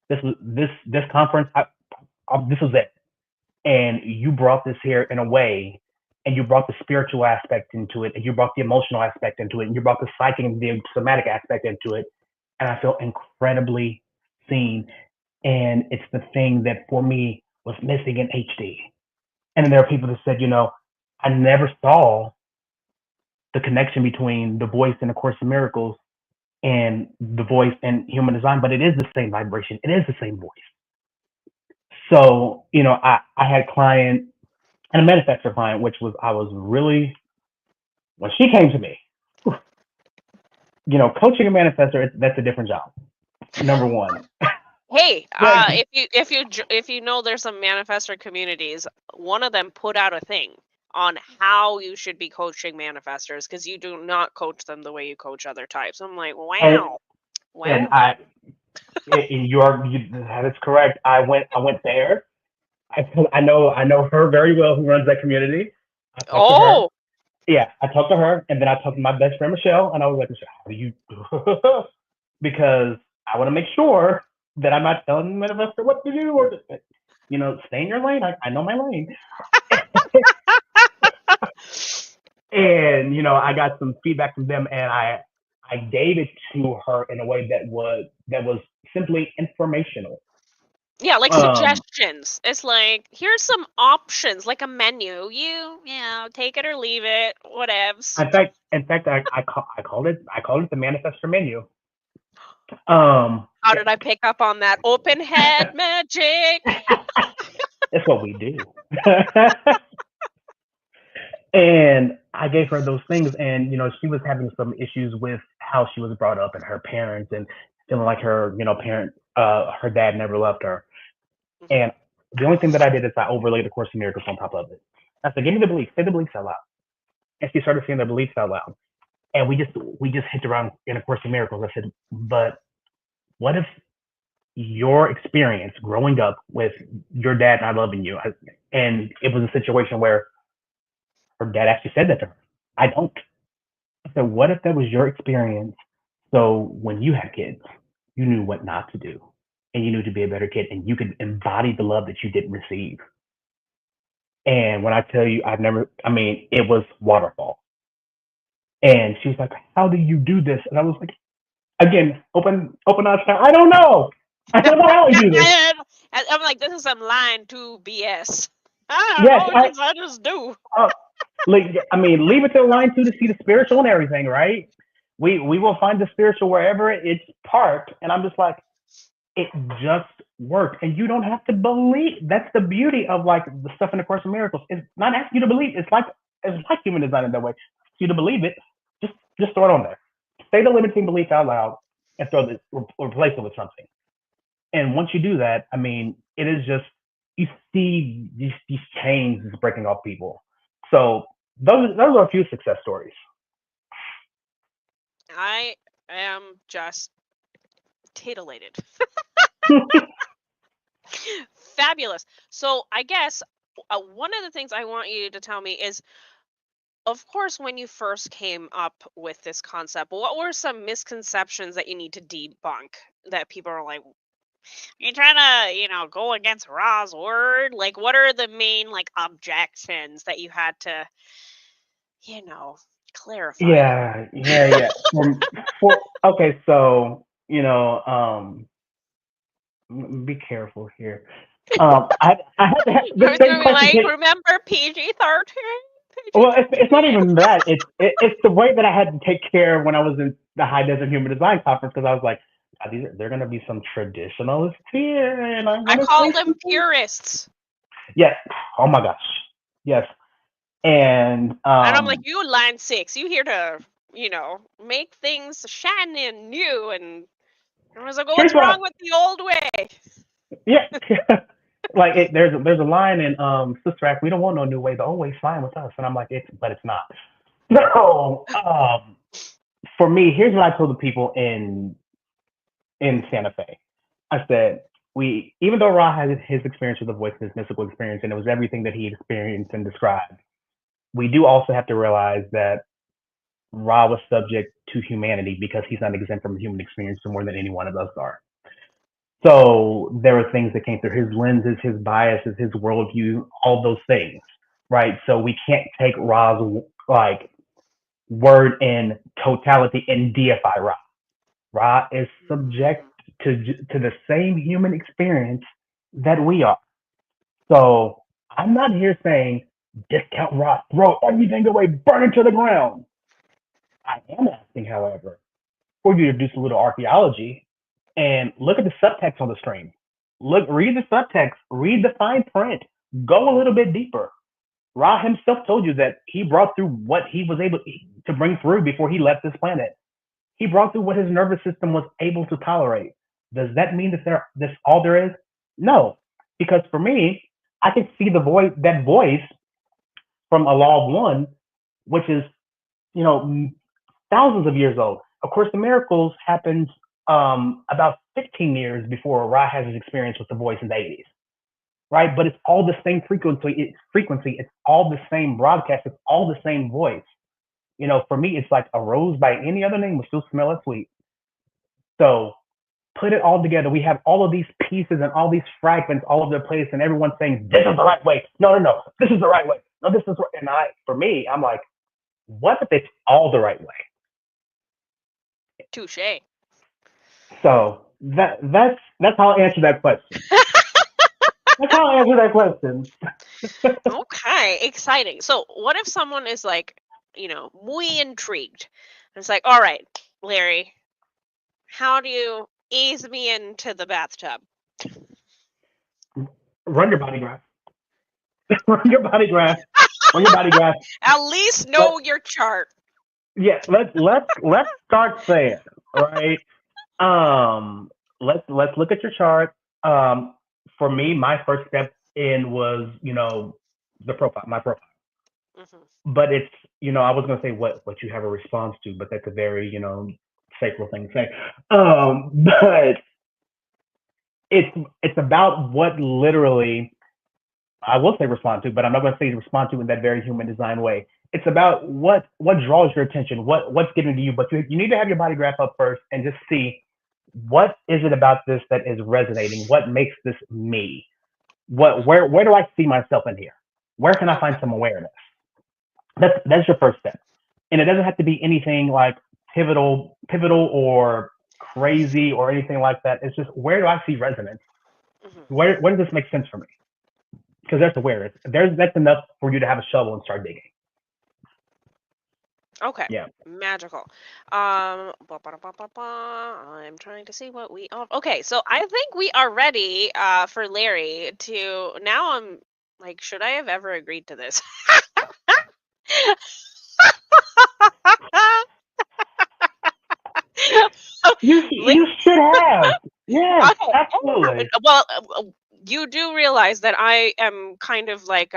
This conference, this was it. And you brought this here in a way, and you brought the spiritual aspect into it, and you brought the emotional aspect into it, and you brought the psychic and the somatic aspect into it. And I feel incredibly seen. And it's the thing that for me was missing in HD. And then there are people that said, I never saw the connection between the voice in A Course in Miracles and the voice in human design, but it is the same vibration. It is the same voice. So, I had a client and a manifestor client, which was, I was really, when she came to me, coaching a manifestor, that's a different job. Number one. Hey, But, if you know there's some manifestor communities, one of them put out a thing on how you should be coaching manifestors because you do not coach them the way you coach other types. I'm like, and, wow, and wow. that is correct. I went there. I know her very well who runs that community. I talked to her. Oh, Yeah, I talked to her, and then I talked to my best friend Michelle, and I was like, Michelle, how do you? Because I want to make sure that I'm not telling the manifestor what to do, or stay in your lane. I know my lane, and I got some feedback from them, and I gave it to her in a way that was simply informational. yeah, like Um, suggestions. It's like, here's some options, like a menu. Take it or leave it, whatevs. in fact, I called it the manifestor menu. How Yeah, did I pick up on that? Open head magic. that's what we do. And I gave her those things, and she was having some issues with how she was brought up and her parents, and feeling like her her dad never loved her. Mhm. And the only thing that I did is I overlaid the Course in Miracles on top of it. I said, give me the beliefs, say the beliefs out loud. And she started saying the beliefs out loud, and we just hit around in A Course in Miracles. I said, but what if your experience growing up with your dad not loving you, and it was a situation where her dad actually said that to her, I don't. I said, what if that was your experience? So when you had kids, you knew what not to do, and you knew to be a better kid, and you could embody the love that you didn't receive. And when I tell you, I mean, it was waterfall. And she was like, how do you do this? And I was like, again, open eyes. I don't know. I don't know how I do this. And I'm like, this is some line to BS. I don't Yes, know, I just do. uh, like, I mean, leave it to line two to see the spiritual and everything, right? We will find the spiritual wherever it's parked. And I'm just like, it just worked. And you don't have to believe. That's the beauty of like the stuff in the Course of Miracles. It's not asking you to believe. It's like human design in that way. It's you to believe it. Just throw it on there. Say the limiting belief out loud and replace it with something. And once you do that, I mean, it is just you see these chains is breaking off people. So those are a few success stories. I am just titillated. Fabulous. So I guess one of the things I want you to tell me is, of course, when you first came up with this concept, what were some misconceptions that you need to debunk that people are like? You trying to, go against Ra's word? Like, what are the main like objections that you had to, you know, clarify? Yeah. For okay, so be careful here. I had to have I the was same gonna be question. like, remember PG-13? Well, it's not PG-13. even that. It's the way that I had to take care when I was in the High Desert Human Design Conference because I was like, they're gonna be some traditionalists here, and I'm I gonna call say them some things. purists. Yes. Oh my gosh. Yes. And And I'm like, you line 6, you here to, make things shiny and new. And everyone's like, well, here's what's what I wrong with the old way? yeah. Like there's a line in Sister Act. We don't want no new way. The old way's fine with us. And I'm like, it's not. So for me, here's what I told the people in Santa Fe. I said, even though Ra had his experience with the voice, his mystical experience, and it was everything that he experienced and described, we do also have to realize that Ra was subject to humanity because he's not exempt from human experience more than any one of us are. So there were things that came through his lenses, his biases, his worldview, all those things, right? So we can't take Ra's like word in totality and deify Ra. Ra is subject to the same human experience that we are. So I'm not here saying discount Ra, throw everything away, burn it to the ground. I am asking, however, for you to do some little archaeology and look at the subtext on the screen. Read the subtext, read the fine print, go a little bit deeper. Ra himself told you that he brought through what he was able to bring through before he left this planet. He brought through what his nervous system was able to tolerate. Does that mean that that's all there is? No, because for me, I can see that voice from a law of one, which is you know thousands of years old. Of course, the miracles happened about 15 years before Ra has his experience with the voice in the 80s, right? But it's all the same frequency. It's all the same broadcast. It's all the same voice. For me, it's like a rose by any other name will still smell as sweet. So put it all together. We have all of these pieces and all these fragments all over the place, and everyone's saying this is the right way. No, this is the right way. No, this is right. And for me, I'm like, what if it's all the right way? Touche. So that's how I answer that question. That's how I answer that question. Okay, exciting. So, what if someone is like, muy intrigued? And it's like, all right, Larry, how do you ease me into the bathtub? Run your body graph. Run your body graph. Run your body graph. At least Let know your chart. yeah. Let's start there. Right. Um. Let's look at your chart. Um. For me, my first step in was the profile, my profile. Hmm. But it's I was gonna say what you have a response to, but that's a very sacred thing to say. But it's about what literally I will say respond to, but I'm not going to say respond to in that very human design way. It's about what draws your attention, what's getting to you. But you need to have your body graph up first and just see what is it about this that is resonating. What makes this me? Where do I see myself in here? Where can I find Okay. some awareness? That's your first step, and it doesn't have to be anything like pivotal or crazy or anything like that. It's just where do I see resonance? Hmm. Where does this make sense for me? Because that's awareness. That's enough for you to have a shovel and start digging. Okay. Yeah. Magical. I'm trying to see what we. Okay, so I think we are ready for Larry to. Now I'm like, should I have ever agreed to this? Like, You should have. Yes, okay. absolutely. Well, you do realize that I am kind of like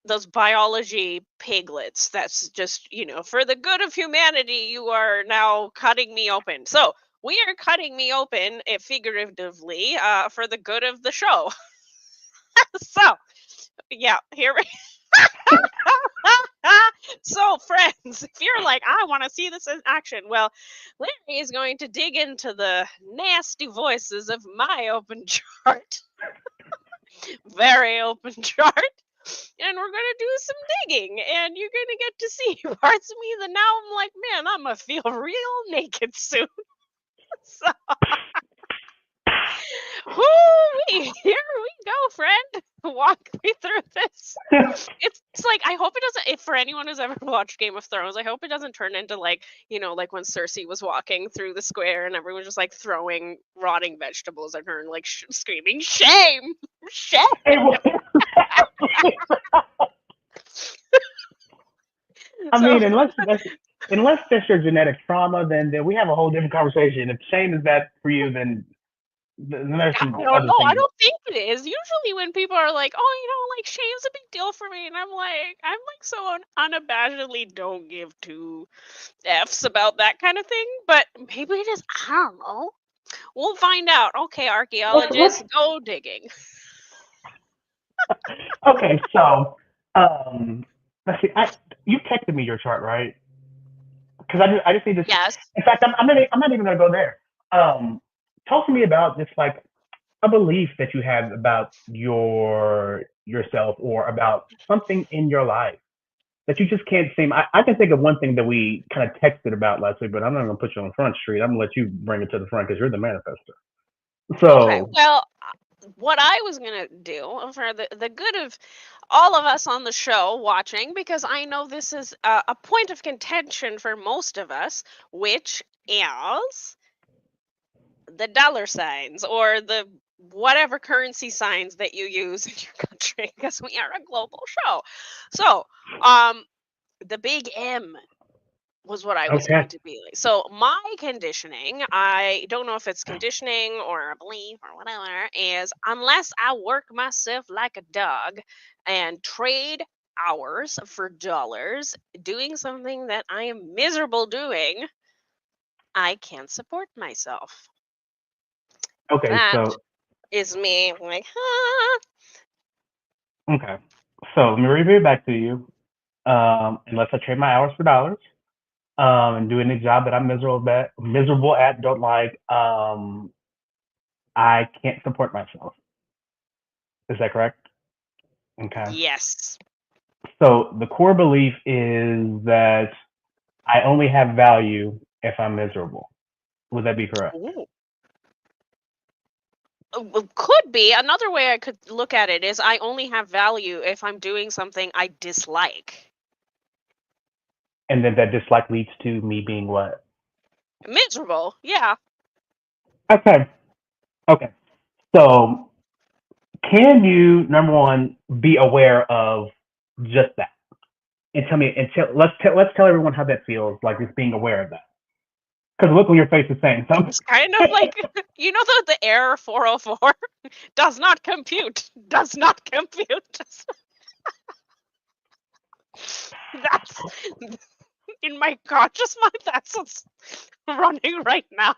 those biology piglets. That's just, for the good of humanity, you are now cutting me open. So we are cutting me open, figuratively, for the good of the show. So yeah, here. So, friends, if you're like, I want to see this in action, well, Larry is going to dig into the nasty voices of my open chart, very open chart, and we're going to do some digging, and you're going to get to see parts of me that now I'm like, man, I'm going to feel real naked soon. So, whoo, here we go, friend. Walk me through this. It's like I hope it doesn't. If for anyone who's ever watched Game of Thrones, I hope it doesn't turn into like like when Cersei was walking through the square and everyone just like throwing rotting vegetables at her and like screaming, "Shame, shame!" It was, I So mean, unless that's your genetic trauma, then we have a whole different conversation. If shame is that for you, then there's I some don't other know. I things. don't think it is. Usually, when people are like, "Oh, like shame's a big deal for me," and I'm like so unabashedly don't give two f's about that kind of thing. But maybe it is. I don't know. We'll find out. Okay, Let's archaeologists, go digging. okay. So, um, let's see. You texted me your chart, right? Because I just need to. Yes. In fact, I'm not even gonna go there. Um, Talk to me about just like a belief that you have about yourself or about something in your life that you just can't seem. I can think of one thing that we kind of texted about last week, but I'm not going to put you on Front Street. I'm going to let you bring it to the front because you're the manifester. Okay. So, Well, what I was gonna do for the good of all of us on the show watching, because I know this is a point of contention for most of us, which is the dollar signs or the whatever currency signs that you use in your country, because we are a global show. So, the big M was what I was okay. going to be like. So my conditioning, I don't know if it's conditioning or a belief or whatever, is unless I work myself like a dog and trade hours for dollars, doing something that I am miserable doing, I can't support myself. Okay. That So, is me like, huh? okay. So, let me repeat it back to you. Unless I trade my hours for dollars, and do any job that I'm miserable at, don't like, I can't support myself. Is that correct? Okay. Yes. So, the core belief is that I only have value if I'm miserable. Would that be correct? Ooh. Well, could be. Another way I could look at it is I only have value if I'm doing something I dislike. And then that dislike leads to me being what? Miserable, yeah. Okay. Okay. So can you, number one, be aware of just that? And tell me, let's tell everyone how that feels, like just being aware of that. Because look on your face is saying something. It's kind of like the error 404 does not compute. Does not compute. That's in my conscious mind. That's what's running right now.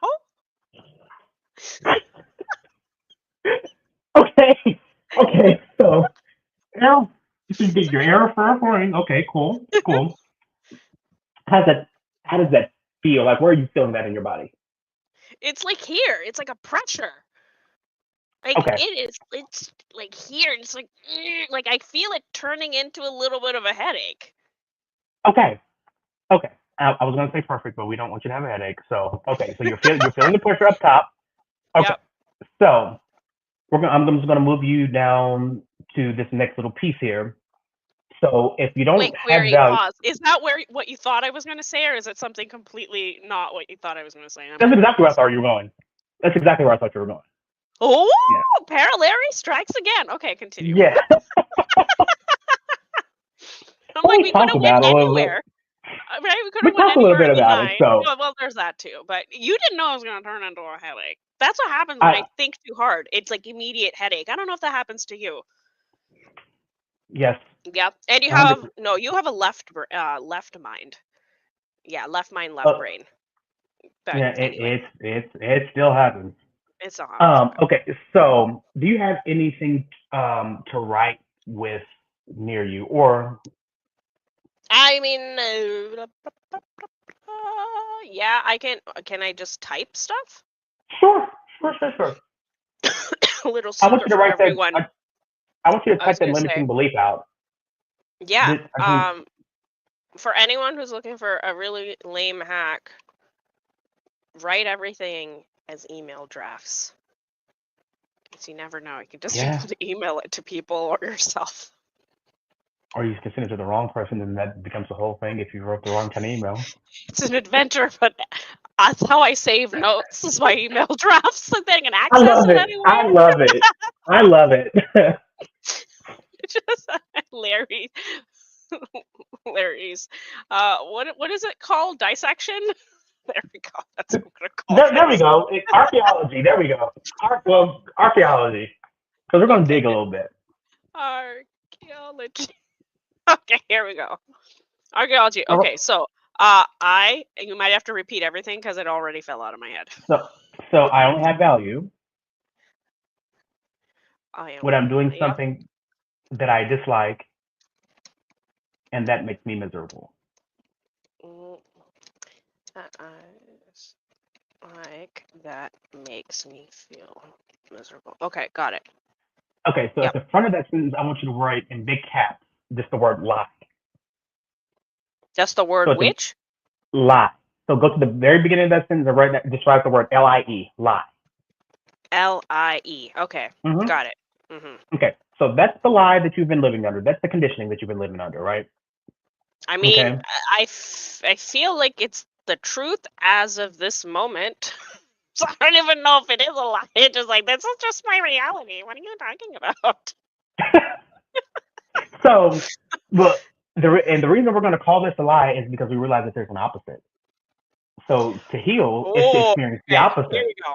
Okay. Okay. So now you get your error for reporting. Okay. Cool. Cool. How does that feel? Like where are you feeling that in your body? It's like here. It's like a pressure. Like Okay. it's like here. It's like like I feel it turning into a little bit of a headache. Okay. Okay. I was gonna say perfect, but we don't want you to have a headache. So okay. So you're feeling the pressure up top. Okay. Yep. So I'm just gonna move you down to this next little piece here. So if you don't Wait, have query, value, pause. Is that where what you thought I was going to say, or is it something completely not what you thought I was going to say? I'm that's exactly where I confused. thought you were going. That's exactly where I thought you were going. Oh, Yeah. parallary strikes again. Okay, continue. Yeah. I'm Well, like, we we could talked have went about it a little bit. anywhere, right? We could We have went talked a little anywhere bit in the about it. nine. So Well, there's that too. But you didn't know I was going to turn into a headache. That's what happens when I I think too hard. It's like immediate headache. I don't know if that happens to you. yes, Yeah, and you 100. have no. You have a left mind. Yeah, left mind, left Uh, brain. But yeah, anyway, it still happens. it still happens. Okay. Okay, so do you have anything to write with? near you, or I mean, yeah, I can. Can I just type stuff? sure, sure, sure, sure. A little I want you secret to for write that. everyone. I want you to I was type that gonna say, limiting belief out. yeah. I think, For anyone who's looking for a really lame hack, write everything as email drafts. Because you never know. You can just yeah. email it to people or yourself. Or you can send it to the wrong person, and that becomes the whole thing if you wrote the wrong kind of email. It's an adventure, but that's how I save notes is my email drafts so they can I access love it it. I anywhere. love it. I love it. It's just Larry, Larry's. What is it called? Dissection. There we go. That's what I'm gonna call There we this. go. Archaeology. There we go. Archaeology. Because we're going to Okay. dig a little bit. Archaeology. Okay, here we go. Archaeology. All right. Okay, so you might have to repeat everything because it already fell out of my head. So, so I only have value I when I'm doing yep. something that I dislike, and that makes me miserable. Mm, That that makes me feel miserable. Okay, got it. Okay, so at Yep. the front of that sentence, I want you to write in big caps just the word lie. Just the So word it's a which? lie. So go to the very beginning of that sentence and just write the word lie, lie. Lie. Okay, Mm-hmm. got it. hmm Okay, so that's the lie that you've been living under. That's the conditioning that you've been living under, right? I mean, Okay. I feel like it's the truth as of this moment. So I don't even know if it is a lie. It's just like this is just my reality. What are you talking about? So, but the reason we're going to call this a lie is because we realize that there's an opposite. So to heal is to Oh, experience the okay. Here opposite. we go.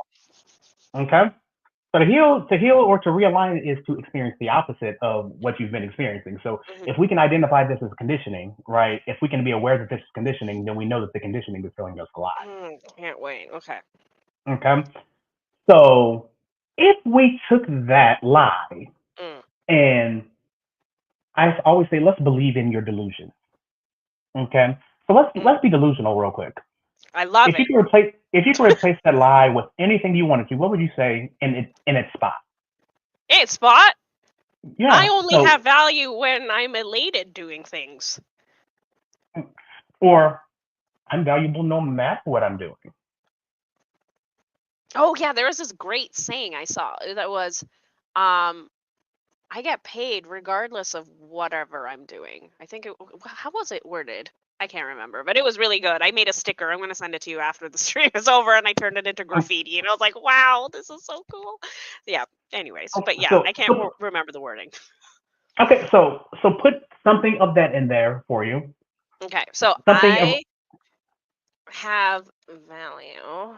Okay. So to heal or to realign is to experience the opposite of what you've been experiencing. So hmm if we can identify this as conditioning, right? If we can be aware that this is conditioning, then we know that the conditioning is telling us a lie. Can't wait. Okay. Okay. So if we took that lie Mm, and I always say, let's believe in your delusion. Okay. So let's mm. let's be delusional real quick. I love it. If you could replace that lie with anything you wanted to, what would you say in its spot? Hey, Spot. I Yeah. only So have value when I'm elated doing things. or I'm valuable no matter what I'm doing. Oh yeah, there was this great saying I saw that was, um, I get paid regardless of whatever I'm doing. I think how was it worded? I can't remember, but it was really good. I made a sticker. I'm gonna send it to you after the stream is over, and I turned it into graffiti. And I was like, "Wow, this is so cool." Yeah. Anyways, but yeah, I can't remember the wording. Okay, so put something of that in there for you. Okay, so Something of I have value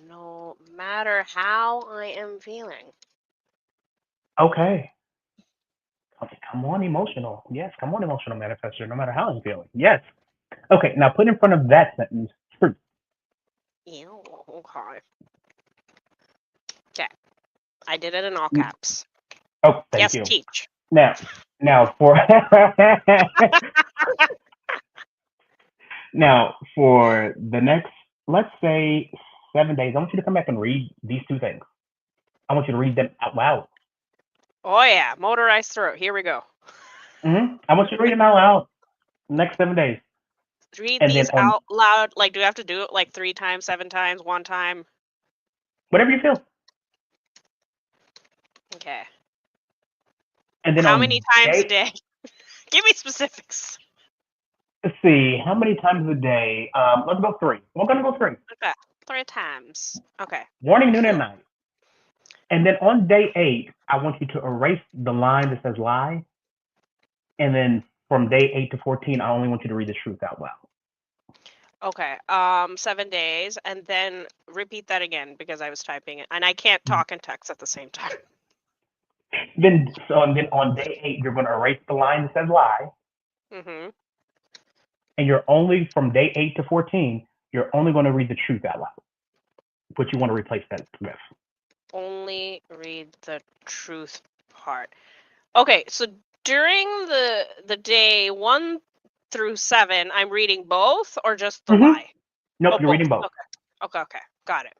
no matter how I am feeling. okay. Okay, come on, emotional. Yes, come on, emotional manifester. No matter how I'm feeling. Yes. Okay, now put in front of that sentence truth. Ew, okay. Okay, I did it in all Mm, caps. oh, thank Yes, you. teach. Now, now for now for the next, let's say 7 days, I want you to come back and read these two things. I want you to read them out loud. Oh yeah, motorized throat. Here we go. I want you to read them out loud next 7 days, Read and then these on out loud. Like, do we have to do it like 3 times, 7 times, one time? whatever you feel, Okay. and then How many on times a day, day? Give me specifics. let's see, how many times a day? Let's go three. We're gonna go three. Okay, 3 times. Okay. Morning, noon, and night. And then on day 8, I want you to erase the line that says lie, and then from day 8 to 14, I only want you to read the truth out loud. Okay. 7 days, and then repeat that again because I was typing it, and I can't talk and text at the same time. And then on day 8, you're going to erase the line that says lie, Mhm. and you're only from day 8 to 14, you're only going to read the truth out loud. What you want to replace that with? Only read the truth part. Okay, so during the day 1 through 7, I'm reading both or just the Mm-hmm. lie? Nope, Oh, you're both. reading both. Okay, got it.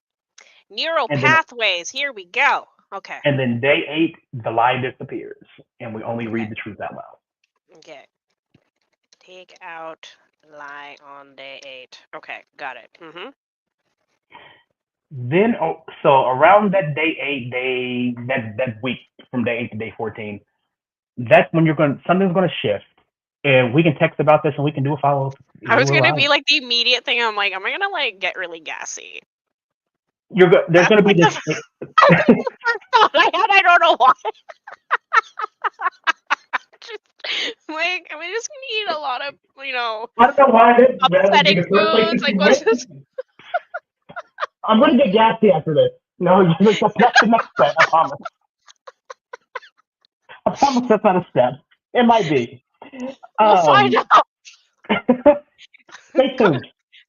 Neural And then pathways. Here we go. Okay, day 8, the lie disappears, and we only okay, read the truth out loud. okay. Take out lie on day 8. Okay, got it. Then, so around that day 8, that week from day 8 to day 14, that's when something's gonna shift, and we can text about this, and we can do a follow up. I was We're gonna be live. like the immediate thing. I'm like, am I gonna like get really gassy? There's That's gonna be like this. that's like the first thought I had. I don't know why. Just, like, I just need a lot of I don't know why that would be upsetting the first place foods. that Like, you what's went. this? I'm gonna get gassy after this. No, that's the next step. I promise. I promise that's not a step. It might be. We'll find Um, out. stay tuned.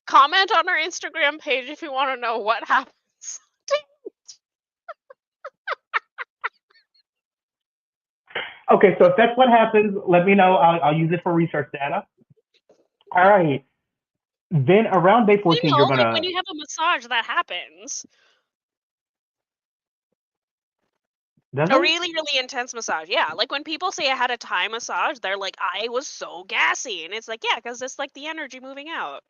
Comment on our Instagram page if you want to know what happens. Okay, so if that's what happens, let me know. I'll use it for research data. All right. Then around day 14, you're Like when gonna. you have a massage, that happens. Does A it? really, really intense massage. Yeah. Like when people say I had a Thai massage, they're like, I was so gassy. And it's like, yeah, because it's like the energy moving out.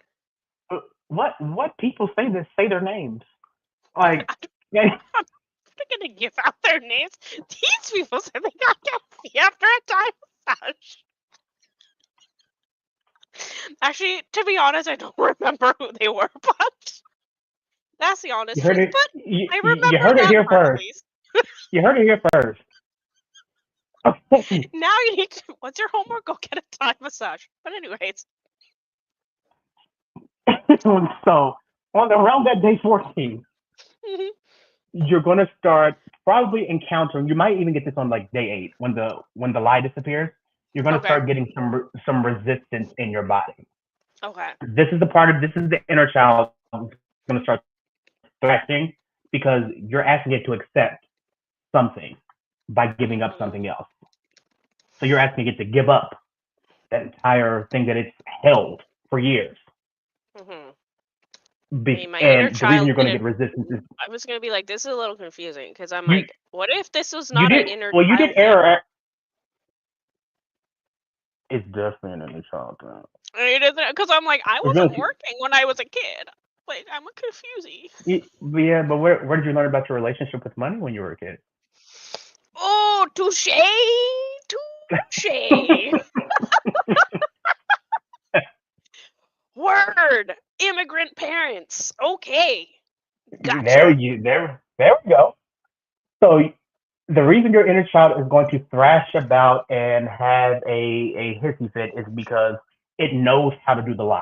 What people say their names? Like, yeah, I'm not going to give out their names. These people said they got gassy after a Thai massage. Actually, to be honest, I don't remember who they were, but that's the you honest heard truth. it. But I You remember heard it that here part at first. least. You heard it here first. Now you need to. What's your homework? Go get a Thai massage. But anyways. So around that day 14, you're gonna start probably encountering. You might even get this on like day 8 when the lie disappears. You're gonna Okay. start getting some resistance in your body. Okay. This is the inner child going to start thrashing because you're asking it to accept something by giving up Mm-hmm. something else. So you're asking it to give up that entire thing that it's held for years. Mm-hmm. I mean, my inner And the reason child you're going to didn't. get resistance is I was gonna be like, this is a little confusing because I'm you like, what if this was you not an did inner well you did child thing? error. It's definitely an inner child thing. Because I'm like, I We're wasn't going working when I was a kid. Like, I'm a confusey. yeah, but where did you learn about your relationship with money when you were a kid? Oh, touche, touche. Word. Immigrant parents. Okay, there gotcha. you there we go. So the reason your inner child is going to thrash about and have a hissy fit is because it knows how to do the lie.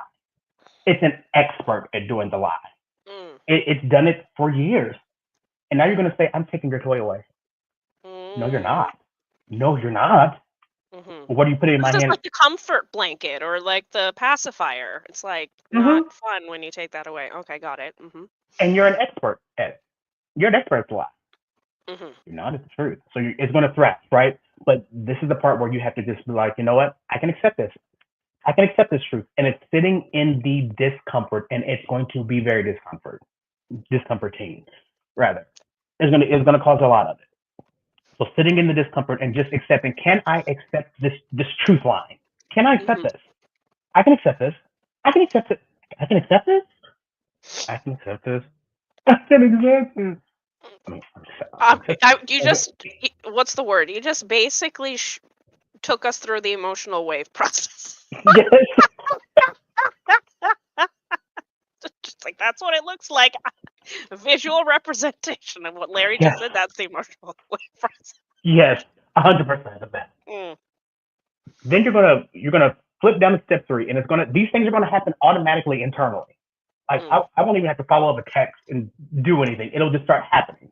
It's an expert at doing the lie. Mm. It's done it for years. And now you're going to say, I'm taking your toy away. No, you're Mm. not. No, you're not. Mm-hmm. What do you put it in my This is hand? like the comfort blanket or like the pacifier. It's like not Mm-hmm. fun when you take that away. Okay, got it. Mm-hmm. And you're an expert at it. You're an expert at the lie. Mm-hmm. You're not. It's the truth. So it's going to thrash, right? But this is the part where you have to just be like, you know what? I can accept this. I can accept this truth. And it's sitting in the discomfort, and it's going to be very discomforting, rather. It's gonna cause a lot of it. So sitting in the discomfort and just accepting, can I accept this truth line? Can I accept Mm-hmm. this? I can accept this. I can accept it. I can accept this. I can accept this. I can accept this. I mean, I can accept You this. just what's the word? You just basically took us through the emotional wave process. Yes. Just like that's what it looks like. A visual representation of what Larry just Yes. said. That's the emotional wave process. Yes. 100% of that. Mm. Then you're gonna flip down to step 3, and these things are gonna happen automatically internally. Like Mm. I won't even have to follow up a text and do anything. It'll just start happening.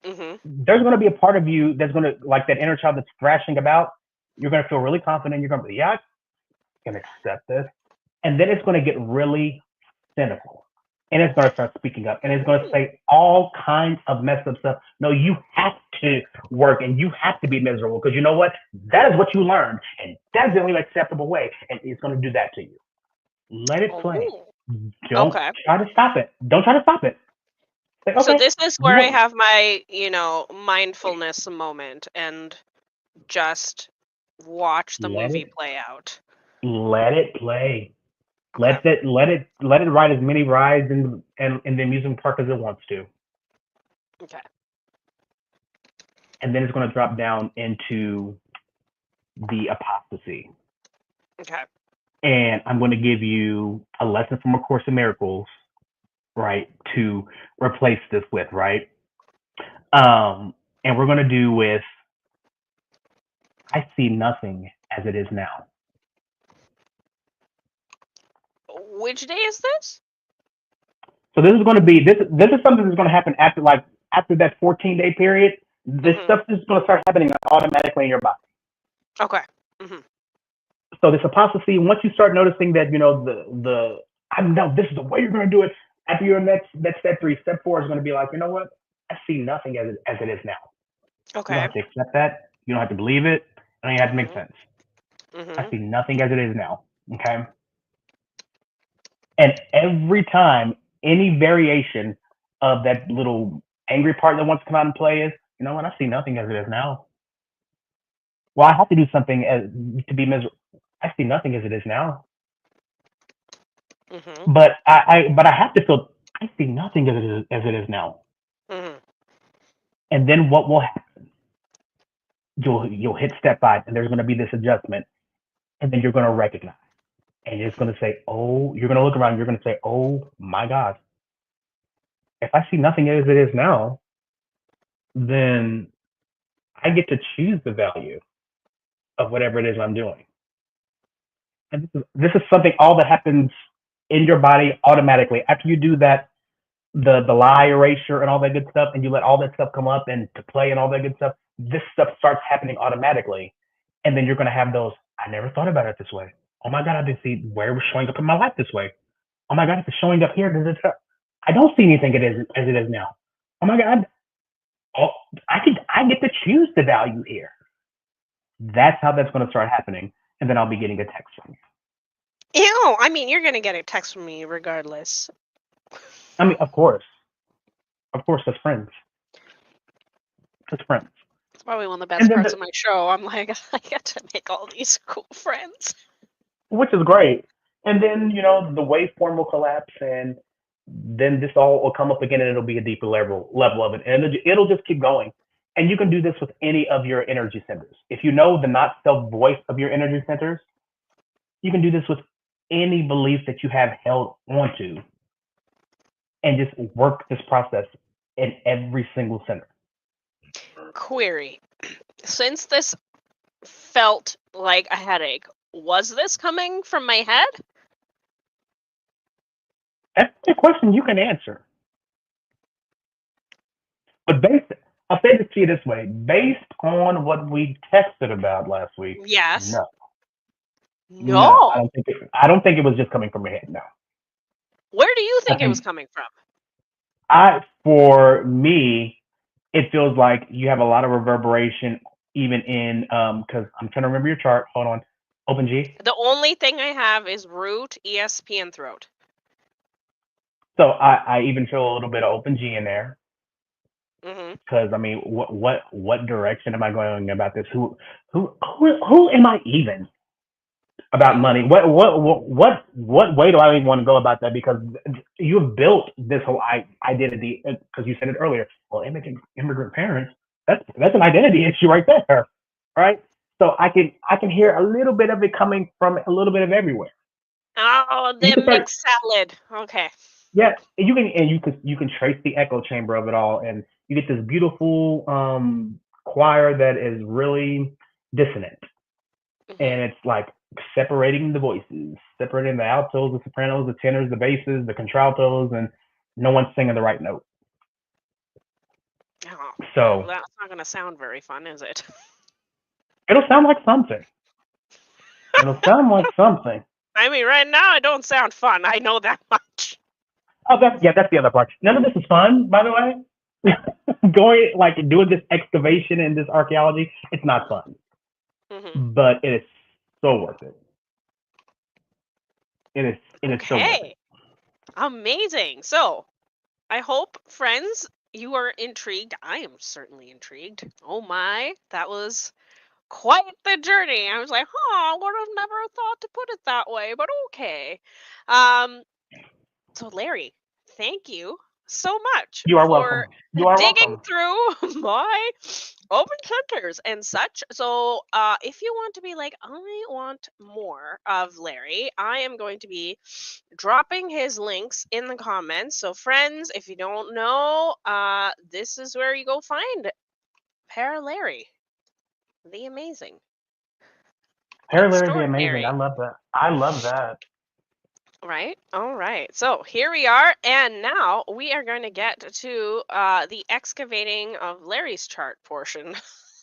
Mm-hmm. There's gonna be a part of you that's gonna like that inner child that's thrashing about. You're gonna feel really confident. You're gonna be, yeah, I can accept this, and then it's gonna get really cynical, and it's gonna start speaking up, and it's gonna say all kinds of messed up stuff. No, you have to work, and you have to be miserable because you know what? That is what you learned, and that's the only acceptable way, and it's going to do that to you. Let it play. Oh, Don't okay. try to stop it. Don't try to stop it. Say, So okay, this is you where I want have my, mindfulness moment and just watch the let movie it play out. let it play. Okay. Let it ride as many rides in the amusement park as it wants to, Okay. and then it's going to drop down into the apostasy. Okay. And I'm going to give you a lesson from A Course in Miracles, right, to replace this with, right? And we're going to do with I see nothing as it is now. Which day is this? So this is going to be this is something that's going to happen after that 14-day period. This Mhm. stuff is going to start happening automatically in your body. Okay. Mhm. So this apostasy, once you start noticing that the I know this is the way you're going to do it. After your next step three, step four is going to be like, you know what? I see nothing as it is now. You don't Okay. have to accept that. You don't have to believe it. It don't even have to make Mhm. sense. I Mhm. see nothing as it is now. Okay. And every time any variation of that little angry part that wants to come out and play is, you know what? I see nothing as it is now. Well, I have to do something to be miserable. I see nothing as it is now. Mhm. But I have to feel I see nothing as it is now. Mhm. And then what will happen? You'll hit step five, and there's going to be this adjustment, and then you're going to recognize, and it's going to say, oh, you're going to look around, you're going to say, oh my God, if I see nothing as it is now, then I get to choose the value of whatever it is I'm doing. And this is something all that happens in your body automatically after you do that the lie erasure and all that good stuff, and you let all that stuff come up and to play and all that good stuff. This stuff starts happening automatically, and then you're gonna have those. I never thought about it this way. Oh my God, I didn't see where it was showing up in my life this way. Oh my God, it's showing up here. I don't see anything as it is now. Oh my God, oh, I get to choose the value here. That's how that's going to start happening, and then I'll be getting a text from you. Ew. I mean, you're gonna get a text from me regardless. I mean, of course, as friends, as friends, It's probably one of the and best then parts of my show. I'm like, I get to make all these cool friends. which is great. And then the waveform will collapse, and then this all will come up again, and it'll be a deeper level of it, and it'll just keep going. And you can do this with any of your energy centers. If you know the not self voice of your energy centers, you can do this with any belief that you have held onto, and just work this process in every single center. Query. Since this felt like a headache, was this coming from my head? That's a question you can answer. But I'll say this to you this way: based on what we texted about last week, Yes. no, no, I No. don't think it. I don't think it was just coming from your head. No, Where do you I think it was think coming from? for me, it feels like you have a lot of reverberation, even in because I'm trying to remember your chart. Hold on, open G. The only thing I have is root, ESP, and throat. So I even feel a little bit of open G in there Mhm. because I mean, what direction am I going about this? Who am I even about money? What way do I even want to go about that? Because you've built this whole identity because you said it earlier. Well, immigrant parents, that's an identity issue right there, right? So I can hear a little bit of it coming from a little bit of everywhere. Oh, You the can start, mixed salad. Okay. yeah, you can trace the echo chamber of it all, and you get this beautiful choir that is really dissonant, Mhm. and it's like separating the voices, separating the altos, the sopranos, the tenors, the basses, the contraltos, and no one's singing the right note. Oh, well, So that's not going to sound very fun, is it? it'll sound like something. It'll sound like something. I mean, right now it don't sound fun. I know that much. Oh, that's the other part. None of this is fun, by the way. Going like doing this excavation and this archaeology, it's not fun, Hmm. but it is so worth it. It is so worth it. Okay. Amazing. So, I hope, friends, you are intrigued. I am certainly intrigued. Oh my, that was quite the journey. I was like, huh, I would have never thought to put it that way, but okay. Um, so Larry, thank you so much You are for welcome. You are digging welcome. through my open centers and such. So, if you want to be like, I want more of Larry, I am going to be dropping his links in the comments. So, friends, if you don't know, this is where you go find Para Larry, the amazing, Parallel is amazing. I extraordinary. love that. I love that. Right. All right. So here we are, and now we are going to get to the excavating of Larry's chart portion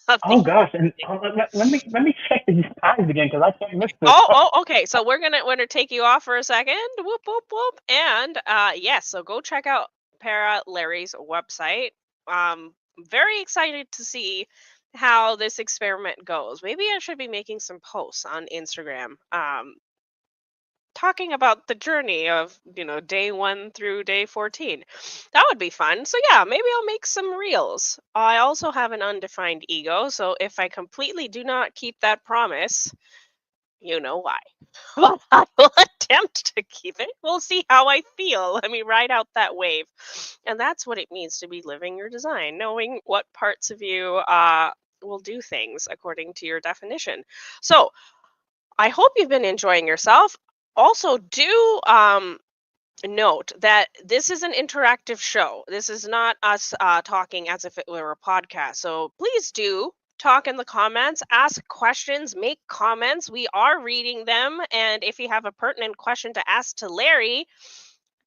of the Oh gosh, and thing. let me check these times again because I can't miss this. Okay. So we're gonna take you off for a second. Whoop whoop whoop. And yes, so go check out Para Larry's website. Very excited to see how this experiment goes. Maybe I should be making some posts on Instagram. Talking about the journey of day 1 through day 14. That would be fun. So yeah, maybe I'll make some reels. I also have an undefined ego, so if I completely do not keep that promise, you know why. But I will attempt to keep it. We'll see how I feel. Let me ride out that wave. And that's what it means to be living your design, knowing what parts of you will do things according to your definition. So I hope you've been enjoying yourself. Also, do note that this is an interactive show. This is not us talking as if it were a podcast. So please do talk in the comments, ask questions, make comments. We are reading them. And if you have a pertinent question to ask to Larry,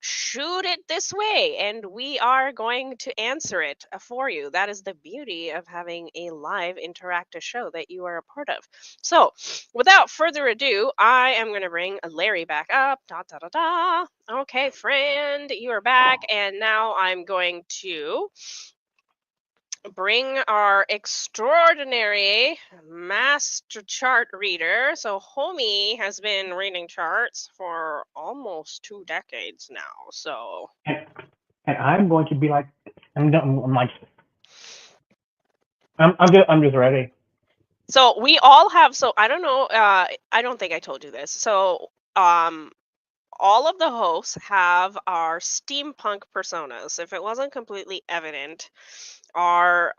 shoot it this way and we are going to answer it for you. That is the beauty of having a live interactive show that you are a part of. So without further ado, I am going to bring Larry back up. Da, da, da, da. Okay, friend, you are back, and now I'm going to bring our extraordinary master chart reader. So Homie has been reading charts for almost 2 decades now. So And, and I'm going to be like, I'm like, I'm just ready. we all have, so I don't know, I don't think I told you this. So all of the hosts have our steampunk personas. If it wasn't completely evident, our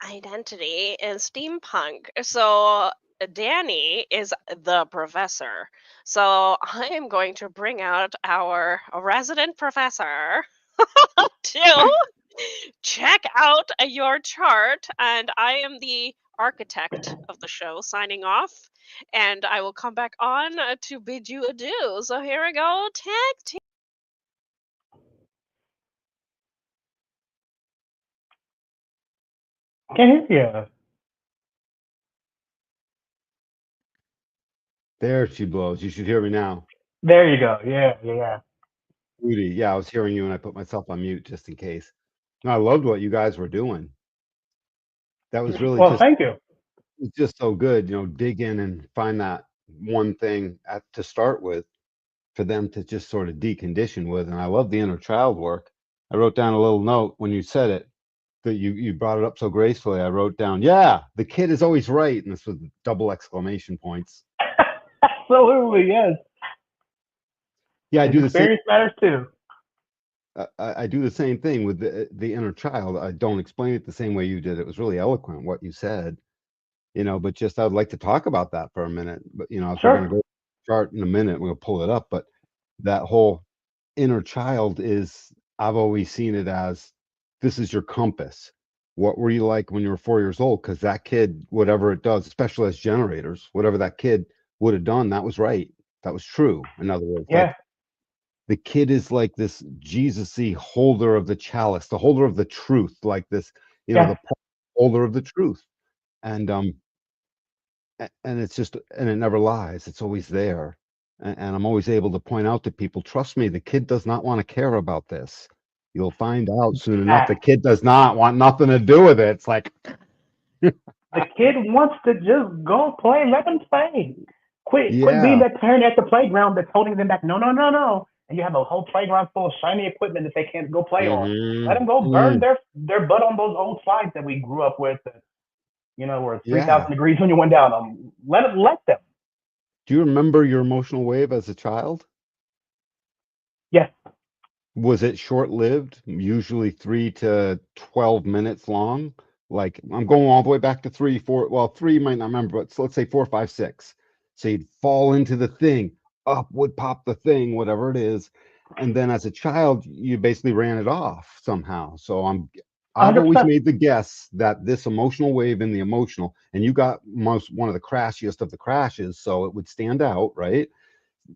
identity is steampunk. So Danny is the professor. So I am going to bring out our resident professor to check out your chart, and I am the architect of the show signing off, and I will come back on to bid you adieu. So here we go, tag team. Can't hear you. There she blows. You should hear me now. There you go. Yeah, yeah. Rudy, yeah, I was hearing you and I put myself on mute just in case. No, I loved what you guys were doing. That was really Well, thank you. it's just so good, dig in and find that one thing to start with for them to just sort of decondition with. And I love the inner child work. I wrote down a little note when you said it that you brought it up so gracefully. I wrote down, yeah, the kid is always right. And this was double exclamation points. Absolutely, yes. Yeah, I His do the same. experience matters too. I do the same thing with the inner child. I don't explain it the same way you did. It was really eloquent what you said, but just I'd like to talk about that for a minute. But as we're going Sure. to go chart in a minute, we'll pull it up. But that whole inner child is, I've always seen it as this is your compass. What were you like when you were 4 years old? Because that kid, whatever it does, especially as generators, whatever that kid would have done, that was right. That was true. In other words, Yeah, like the kid is like this Jesus-y holder of the chalice, the holder of the truth, like this, yeah, the holder of the truth. And and it's just, and it never lies. It's always there. And I'm always able to point out to people, trust me, the kid does not want to care about this. You'll find out soon enough. The Fact. kid does not want nothing to do with it. It's like, The kid wants to just go play. Let them play. Quit being yeah. that parent at the playground that's holding them back. No, no, no, no. And you have a whole playground full of shiny equipment that they can't go play on. Let them go burn Mm, their butt on those old slides that we grew up with. That, where it's yeah. 3,000 degrees when you went down them. Let them. Do you remember your emotional wave as a child? Yes, Was it short-lived, usually 3 to 12 minutes long? Like, I'm going all the way back to 3, 4, well, 3 might not remember, but so let's say 4, 5, 6. So you'd fall into the thing, up would pop the thing, whatever it is, and then as a child, you basically ran it off somehow. So I've always 100%. made the guess that this emotional wave in the emotional, and you got most one of the crashiest of the crashes, so it would stand out, right?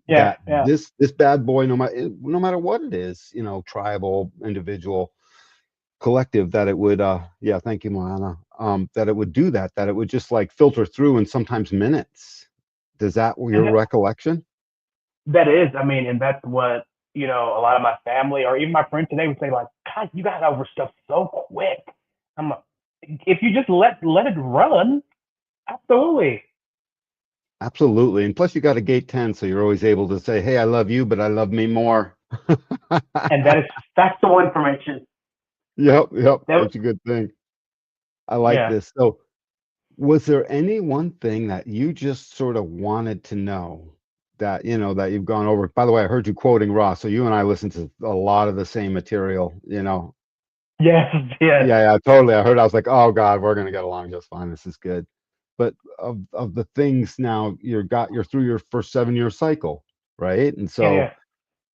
Yeah, That yeah. this bad boy, no matter what it is, tribal, individual, collective, that it would yeah, thank you, Moana, that it would do that it would just like filter through in sometimes minutes. Does that And your recollection? that is, I mean, and that's what, a lot of my family or even my friends today would say, like, God, you got over stuff so quick. I'm like, if you just let it run, absolutely. Absolutely. And plus you got a gate 10, so you're always able to say, hey, I love you, but I love me more. And that is factual information. Yep, That it's a good thing. I like yeah. this. So was there any one thing that you just sort of wanted to know that, that you've gone over? By the way, I heard you quoting Ross, so you and I listened to a lot of the same material. Yes, yes. Yeah, yeah, totally. I heard, I was like, oh God, we're gonna get along just fine. This is good. But of the things now, you're through your first 7-year cycle, right? And Yeah, so, yeah.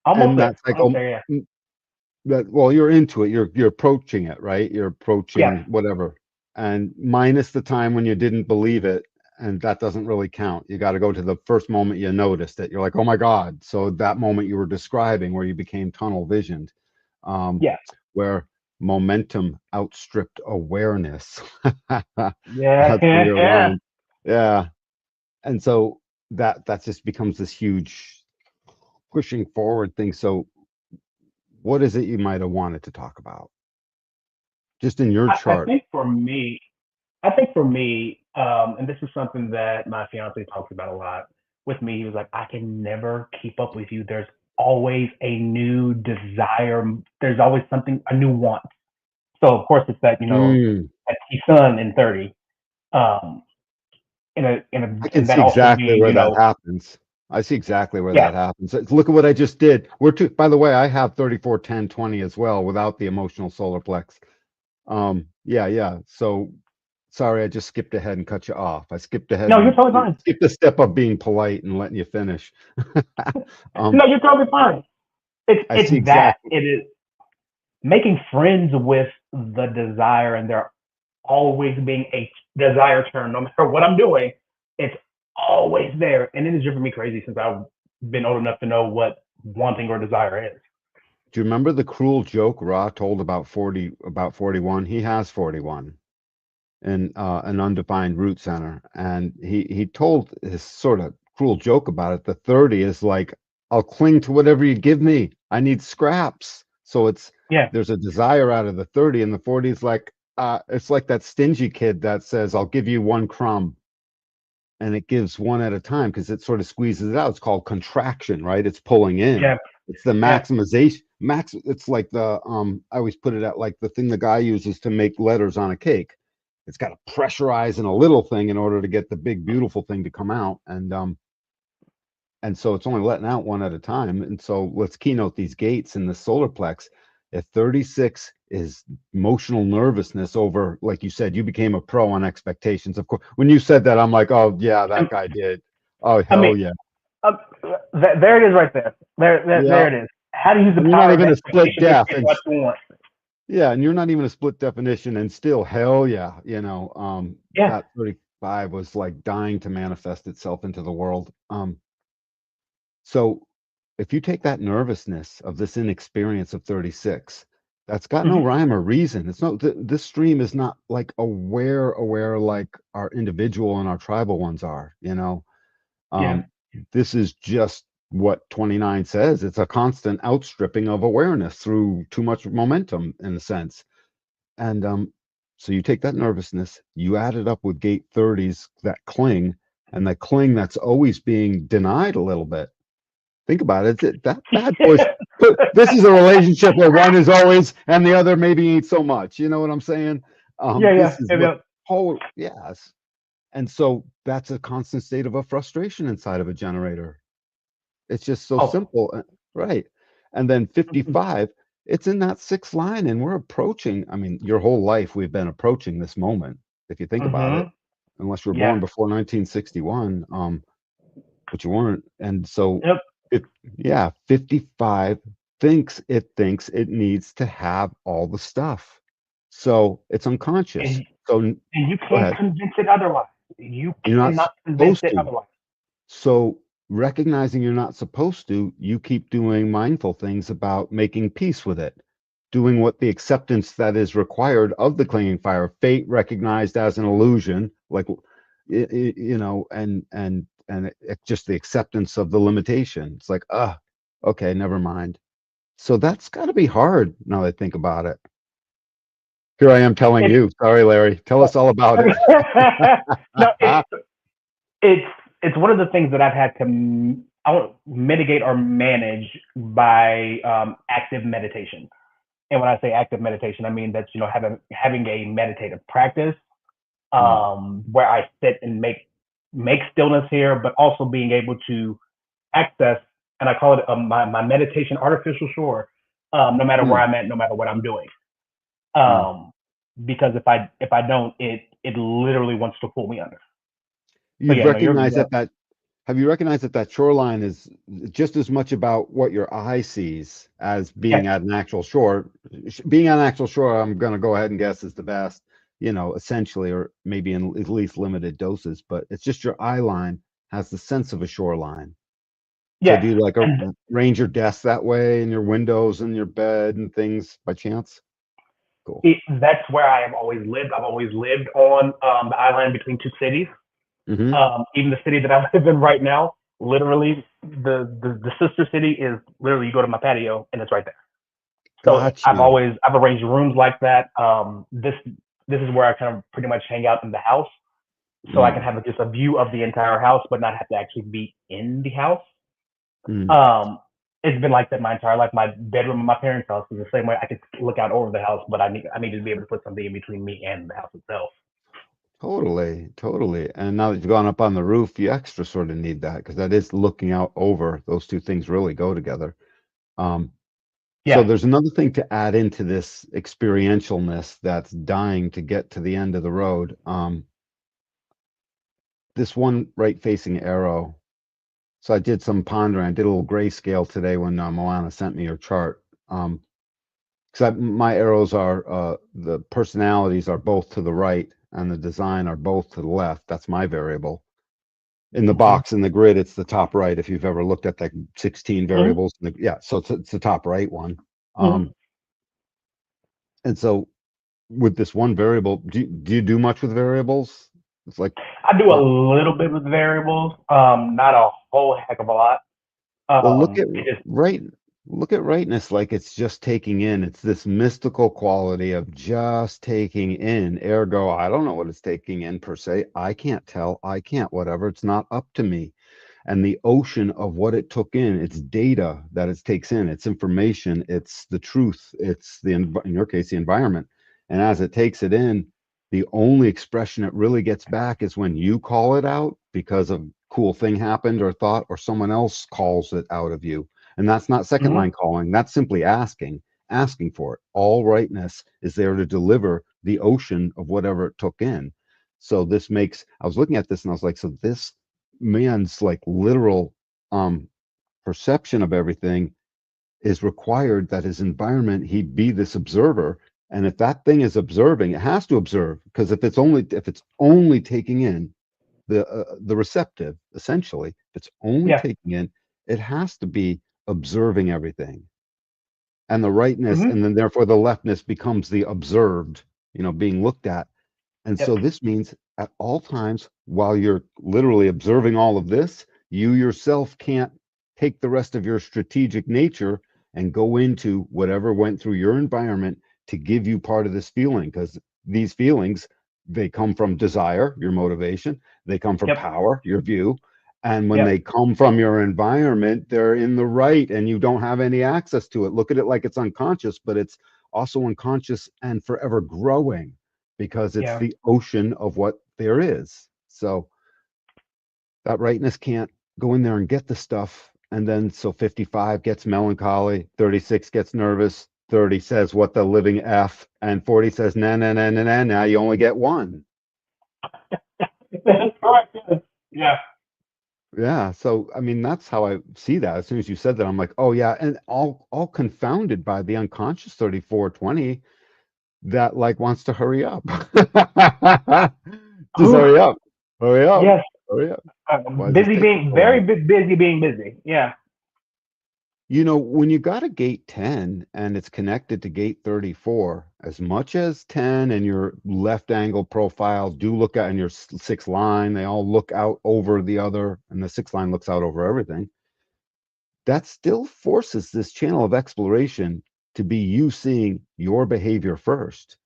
Almost and there. that cycle, Almost there, yeah. that, well, you're into it, you're approaching it, right? You're Yes. approaching whatever, and minus the time when you didn't believe it, and that doesn't really count. You got to go to the first moment you noticed it. You're like, oh my God. So that moment you were describing where you became tunnel visioned, um Yes. where momentum outstripped awareness. Yeah, That's the yeah, real yeah. line. Yeah. And so that just becomes this huge pushing forward thing. So what is it you might have wanted to talk about just in your I chart? think for me, and this is something that my fiance talks about a lot with me. He was like, I can never keep up with you. There's always a new desire. There's always something, a new want. So of course it's that, Mm, that T son in 30. Um, I can and that see also exactly being, where that happens. I see exactly where yeah, that happens. Look at what I just did. By the way, I have 34, 10, 20 as well without the emotional solar plex. Yeah, yeah. So sorry, I just skipped ahead and cut you off. I skipped ahead no, you're and totally fine. skipped a step of being polite and letting you finish. um, No, you're totally fine. I see It's that exactly. it is making friends with the desire, and there always being a desire term, no matter what I'm doing. It's always there, and it has driven me crazy since I've been old enough to know what wanting or desire is. Do you remember the cruel joke Ra told about 41? He has 41 in an undefined root center, and he told his sort of cruel joke about it. The 30 is like, I'll cling to whatever you give me. I need scraps. So Yeah, there's a desire out of the 30, and the 40 is like, it's like that stingy kid that says, I'll give you one crumb, and it gives one at a time because it sort of squeezes it out. It's called contraction, right? It's pulling in. yeah, It's the yeah, maximization. It's like the I always put it at like the thing the guy uses to make letters on a cake. It's got to pressurize in a little thing in order to get the big beautiful thing to come out. And so it's only letting out one at a time. And so let's keynote these gates in the solar plex. If 36 is emotional nervousness over, like you said, you became a pro on expectations. Of course, when you said that, I'm like, oh yeah, that and guy did. Oh I mean, hell yeah, uh, there it is, right there. yeah. There it is. How to use the And you're not power of even a split expectation to def, get and what you want. yeah, and you're not even a split definition, and still hell yeah, Yeah, that 35 was like dying to manifest itself into the world. So if you take that nervousness of this inexperience of 36, that's got no hmm rhyme or reason. It's not this stream is not like aware like our individual and our tribal ones are. yeah, Um, this is just what 29 says. It's a constant outstripping of awareness through too much momentum, in a sense. And so you take that nervousness, you add it up with gate 30s, that cling, and that cling that's always being denied a little bit. Think about it. That bad boy's. This is a relationship where one is always and the other maybe ain't so much. You know what I'm saying? Yeah, This yeah, is yeah, what yeah. whole yes. And so that's a constant state of a frustration inside of a generator. It's just so Oh, simple, right? And then mhm, 55, it's in that sixth line, and we're approaching. I mean, your whole life we've been approaching this moment, if you think about it, mhm, unless you were yeah, born before 1961, but you weren't. And so, yep. it, yeah, 55 thinks it needs to have all the stuff. So it's unconscious. And So and you go can't ahead. convince it otherwise. You You're not cannot convince supposed it to. otherwise. So recognizing you're not supposed to, you keep doing mindful things about making peace with it, doing what the acceptance that is required of the clinging fire, fate recognized as an illusion, like you know, and just the acceptance of the limitation. It's like, okay, never mind. So that's got to be hard now that I think about it. Here I am telling It, you. Sorry, Larry. Tell us all about it. no, it's it's one of the things that I've had to I want mitigate or manage by active meditation. And when I say active meditation, I mean that's having a meditative practice Mm, where I sit and make stillness here, but also being able to access, and I call it my meditation artificial shore, no matter where mm, I'm at, no matter what I'm doing. mm. Um, because if I don't, it literally wants to pull me under. But You've yeah, no, you're recognized that have you recognized that shoreline is just as much about what your eye sees as being yes, at an actual shore? Being at an actual shore, I'm going to go ahead and guess is the best, essentially, or maybe in at least limited doses, but it's just your eye line has the sense of a shoreline. So yes, do you like and arrange your desk that way and your windows and your bed and things by chance? Cool. that's where I have always lived. I've always lived on the island between two cities. Mm-hmm. Even the city that I live in right now, literally the sister city is literally you go to my patio and it's right there. So Gotcha. I've arranged rooms like that. This is where I kind of pretty much hang out in the house, so I can Mm, have just a view of the entire house, but not have to actually be in the house. mm. Um, it's been like that my entire life. My bedroom in my parents' house is the same way. I could look out over the house, but I need to be able to put something in between me and the house itself. Totally, totally. And now that you've gone up on the roof, you extra sort of need that because that is looking out over. Those two things really go together. Um, so Yeah. there's another thing to add into this experientialness that's dying to get to the end of the road. This one right facing arrow. So I did some pondering. I did a little grayscale today when Moana sent me her chart. Because my arrows are the personalities are both to the right and the design are both to the left. That's my variable. In the Mm-hmm. box in the grid, it's the top right. If you've ever looked at the 16 Mm-hmm. variables, yeah, so it's the top right one. Mm-hmm. Um, and so with this one variable, do you do much with variables? It's like, I do a uh, little bit with variables, not a whole heck of a lot. well, It just right, look at rightness like it's just taking in. It's this mystical quality of just taking in. Ergo, I don't know what it's taking in per se. I can't tell. I can't whatever. It's not up to me. And the ocean of what it took in, it's data that it takes in, it's information, it's the truth, it's in your case, the environment. And as it takes it in, the only expression it really gets back is when you call it out because a cool thing happened or thought, or someone else calls it out of you. And that's not second mm-hmm. line calling, that's simply asking for it. All rightness is there to deliver the ocean of whatever it took in. So this makes, I was looking at this and I was like, so this man's like literal um perception of everything is required that his environment he be this observer, and if that thing is observing it has to observe because if it's only taking in the receptive essentially if it's only Yeah. taking in it has to be observing everything, and the rightness Mm-hmm. and then therefore the leftness becomes the observed, being looked at. And so Yep. this means at all times, while you're literally observing all of this, you yourself can't. take the rest of your strategic nature and go into whatever went through your environment to give you part of this feeling, because these feelings, they come from desire, your motivation, they come from Yep. power, your view, and when Yep. they come from your environment, they're in the right and you don't have any access to it. Look at it like it's unconscious, but it's also unconscious and forever growing because it's Yeah. the ocean of what there is. So that rightness can't go in there and get the stuff. And then so 55 gets melancholy, 36 gets nervous, 30 says what the living F, and 40 says nah nah nah nah nah. Now you only get one. That's correct. Yes. Yeah. Yeah, so I mean that's how I see that. As soon as you said that, I'm like, oh yeah, and all confounded by the unconscious 3420 that like wants to hurry up. Just Ooh, hurry up. Hurry up. yes. Hurry up. Why is this Busy taking being so long? busy being busy. Yeah. When you got a gate 10 and it's connected to gate 34, as much as 10 and your left angle profile do look at, and your six line, they all look out over the other, and the six line looks out over everything. That still forces this channel of exploration to be you seeing your behavior first.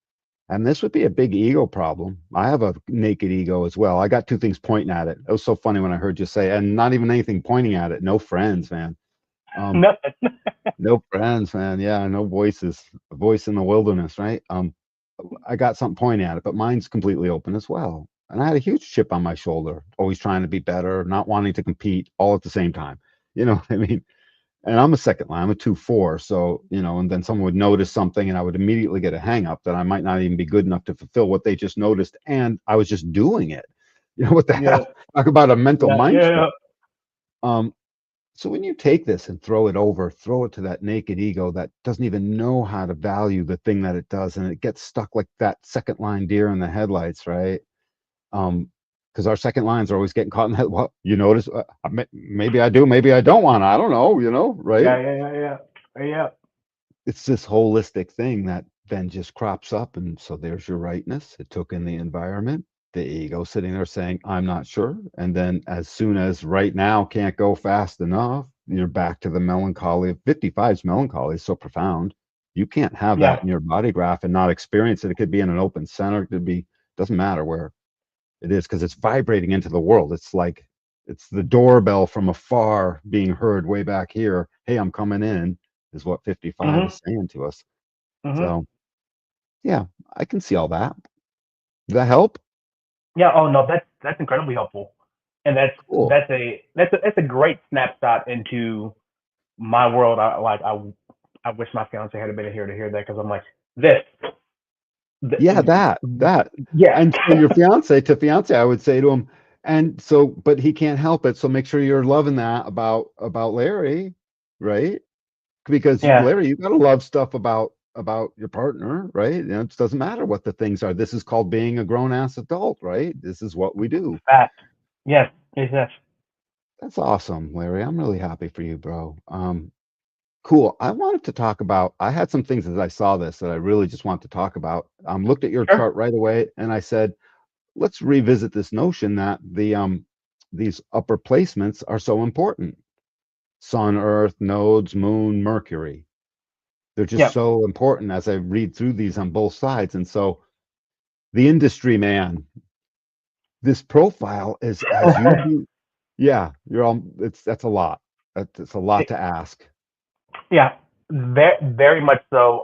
And this would be a big ego problem. I have a naked ego as well. I got two things pointing at it. It was so funny when I heard you say, and not even anything pointing at it. No friends, man. Um, No. no friends, man. Yeah, no voices. A voice in the wilderness, right? I got something pointing at it, but mine's completely open as well. And I had a huge chip on my shoulder, always trying to be better, not wanting to compete all at the same time. You know what I mean? And I'm a second line, I'm a 2-4. So, and then someone would notice something and I would immediately get a hang up that I might not even be good enough to fulfill what they just noticed. And I was just doing it. What the Yeah. hell? Talk about a mental Yeah. mind Yeah. shift. Um, so when you take this and throw it to that naked ego that doesn't even know how to value the thing that it does, and it gets stuck like that second line deer in the headlights, right? Because our second lines are always getting caught in that. Well, you notice, maybe I do, maybe I don't want to. I don't know, right? Yeah. Yeah. Yeah. Yeah. Yeah. It's this holistic thing that then just crops up. And so there's your rightness. It took in the environment, the ego sitting there saying, I'm not sure. And then as soon as right now can't go fast enough, you're back to the melancholy of 55's melancholy is so profound. You can't have that Yeah. in your body graph and not experience it. It could be in an open center. It could be, doesn't matter where it is because it's vibrating into the world. It's like it's the doorbell from afar being heard way back here. Hey, I'm coming in, is what 55 Mhm. is saying to us. Mhm. So yeah, I can see all that. Does that help? Yeah. Oh no, that's incredibly helpful, and Cool. that's a great snapshot into my world. I wish my fiance had been here to hear that because I'm like this. Yeah, that. Yeah. And so your fiance, I would say to him, and so, but he can't help it. So make sure you're loving that about Larry, right? Because Yeah. Larry, you got to love stuff about your partner, right? It doesn't matter what the things are. This is called being a grown ass adult, right? This is what we do. Fact. Yes. Yes. Yes. That's awesome, Larry. I'm really happy for you, bro. Cool. I wanted to talk about, I had some things as I saw this that I really just want to talk about. Looked at your Sure. chart right away and I said, let's revisit this notion that these upper placements are so important. Sun, Earth, nodes, Moon, Mercury. They're just Yeah. so important as I read through these on both sides. And so the industry man, this profile is as you do, yeah, you're all that's a lot. That's a lot to ask. Yeah. Very much so.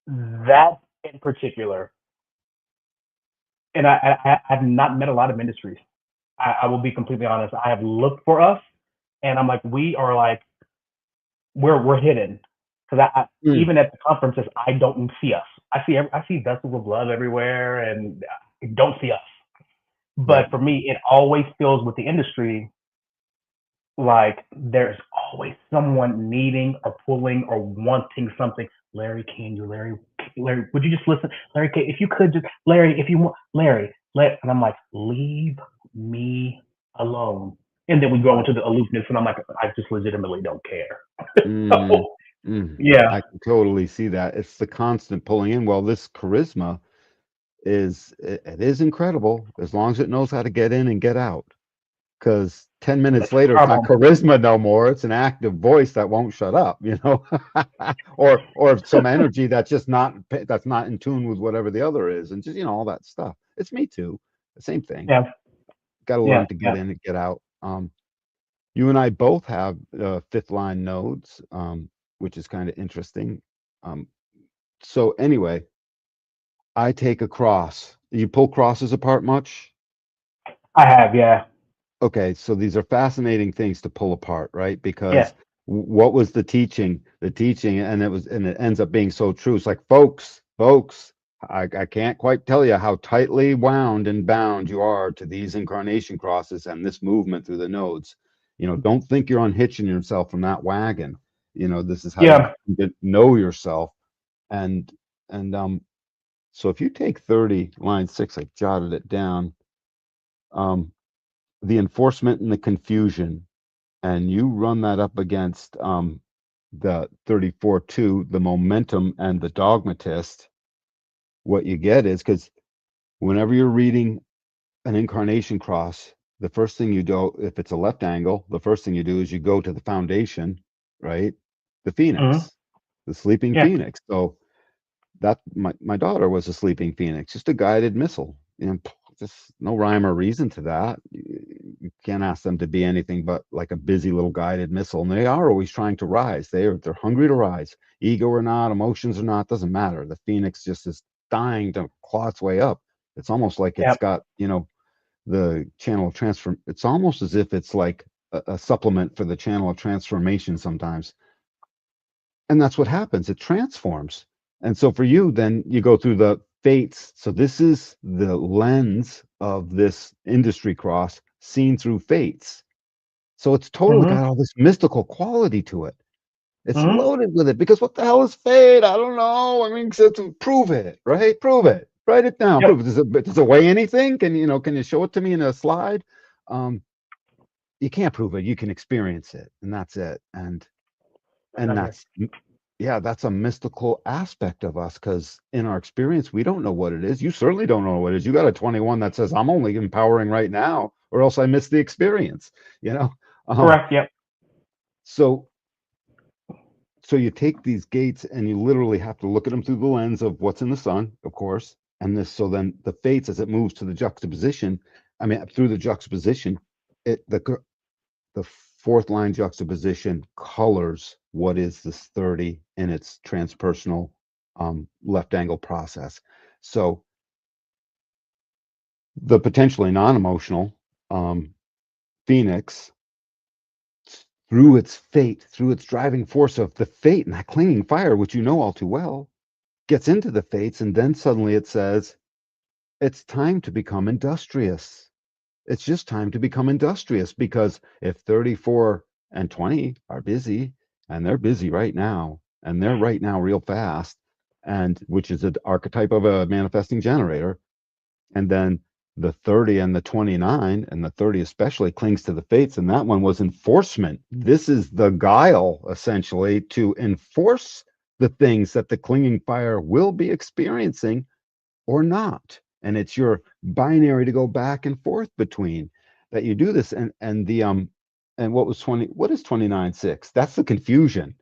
That in particular, and I've not met a lot of industries. I will be completely honest. I have looked for us, and I'm like, we are like, we're hidden because Mm, even at the conferences, I don't see us. I see vessels of love everywhere, and I don't see us. right. But for me, it always feels with the industry like there's always someone needing or pulling or wanting something. Larry, can you, Larry, would you just listen? Larry, if you could just, Larry, if you want, and I'm like, leave me alone. And then we go Wow. into the aloofness, and I'm like, I just legitimately don't care. Mm, So, I yeah, can totally see that. It's the constant pulling in. Well, this charisma it is incredible as long as it knows how to get in and get out. because 10 That's minutes later, it's not powerful. charisma no more. It's an active voice that won't shut up, or some energy that's just not in tune with whatever the other is, and just all that stuff. It's me too. The same thing. Yeah, Got to yeah, learn to get yeah. in and get out. You and I both have fifth line nodes, which is kind of interesting. Um, so anyway, I take a cross. You pull crosses apart much? I have, yeah, Okay, so these are fascinating things to pull apart, right? yeah. Because what was the teaching? The teaching, and it ends up being so true. It's like, folks, I can't quite tell you how tightly wound and bound you are to these incarnation crosses and this movement through the nodes. Don't think you're unhitching yourself from that wagon. This is how you Yeah. come to know yourself. And so if you take 30, line 6, I jotted it down. Um, the enforcement and the confusion, and you run that up against the 34-2, the momentum and the dogmatist, what you get is, because whenever you're reading an incarnation cross, the first thing you do, if it's a left angle, the first thing you do is you go to the foundation, right? The Hmm. phoenix, the sleeping Yeah. phoenix. So that my daughter was a sleeping phoenix, just a guided missile. Just no rhyme or reason to that. You can't ask them to be anything but like a busy little guided missile, and they are always trying to rise. They're hungry to rise, ego or not, emotions or not, doesn't matter. The phoenix just is dying to claw its way up. It's almost like Yeah. it's got the channel of transform. It's almost as if it's like a supplement for the channel of transformation sometimes, and that's what happens. It transforms. And so for you, then you go through the fates. So this is the lens of this industry cross seen through fates. So it's totally Hmm. got all this mystical quality to it. It's Hmm. loaded with it because what the hell is fate? I don't know. I mean, so to prove it, right? Prove it. Write it down. Yep. Prove it. Does it weigh anything? Can you show it to me in a slide? Um, you can't prove it. You can experience it, and that's it. And Exactly. that's yeah, that's a mystical aspect of us because in our experience, we don't know what it is. You certainly don't know what it is. You got a 21 that says, I'm only empowering right now, or else I miss the experience, you know? Um, Correct. Yep. so so you take these gates and you literally have to look at them through the lens of what's in the sun, of course. And this, so then the fates as it moves to the juxtaposition, I mean, through the juxtaposition, the fourth line juxtaposition colors what is this 30 in its transpersonal left angle process. So the potentially non-emotional phoenix, through its fate, through its driving force of the fate and that clinging fire, which you know all too well, gets into the fates, and then suddenly it says, it's time to become industrious. It's just time to become industrious because if 34 and 20 are busy, and they're busy right now, and they're right now real fast, and which is an archetype of a manifesting generator, and then the 30 and the 29, and the 30 especially clings to the fates, and that one was enforcement. This is the guile essentially to enforce the things that the clinging fire will be experiencing or not. And it's your binary to go back and forth between that you do this. And what was 20, what is 29.6? That's the confusion.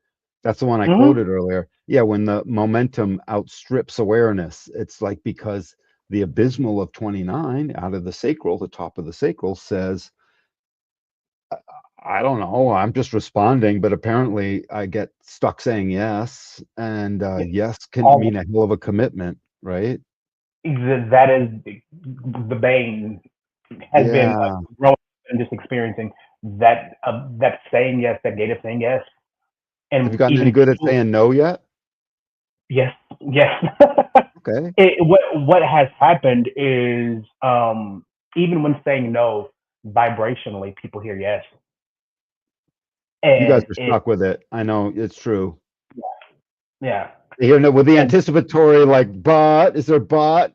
That's the one I Hmm. quoted earlier. Yeah, when the momentum outstrips awareness, it's like because the abysmal of 29 out of the sacral, the top of the sacral says, I don't know, I'm just responding, but apparently I get stuck saying yes. And Yeah. yes can All mean a hell of a commitment, right? that is the bane has been Yeah. growing and just experiencing that saying yes, that gate of saying yes, Have you and gotten any even good at people. saying no yet? Yes, yes. Okay. What has happened is even when saying no vibrationally, people hear yes, You guys and are stuck with it. I know it's true. yeah, You know, with the and anticipatory, like, but is there but,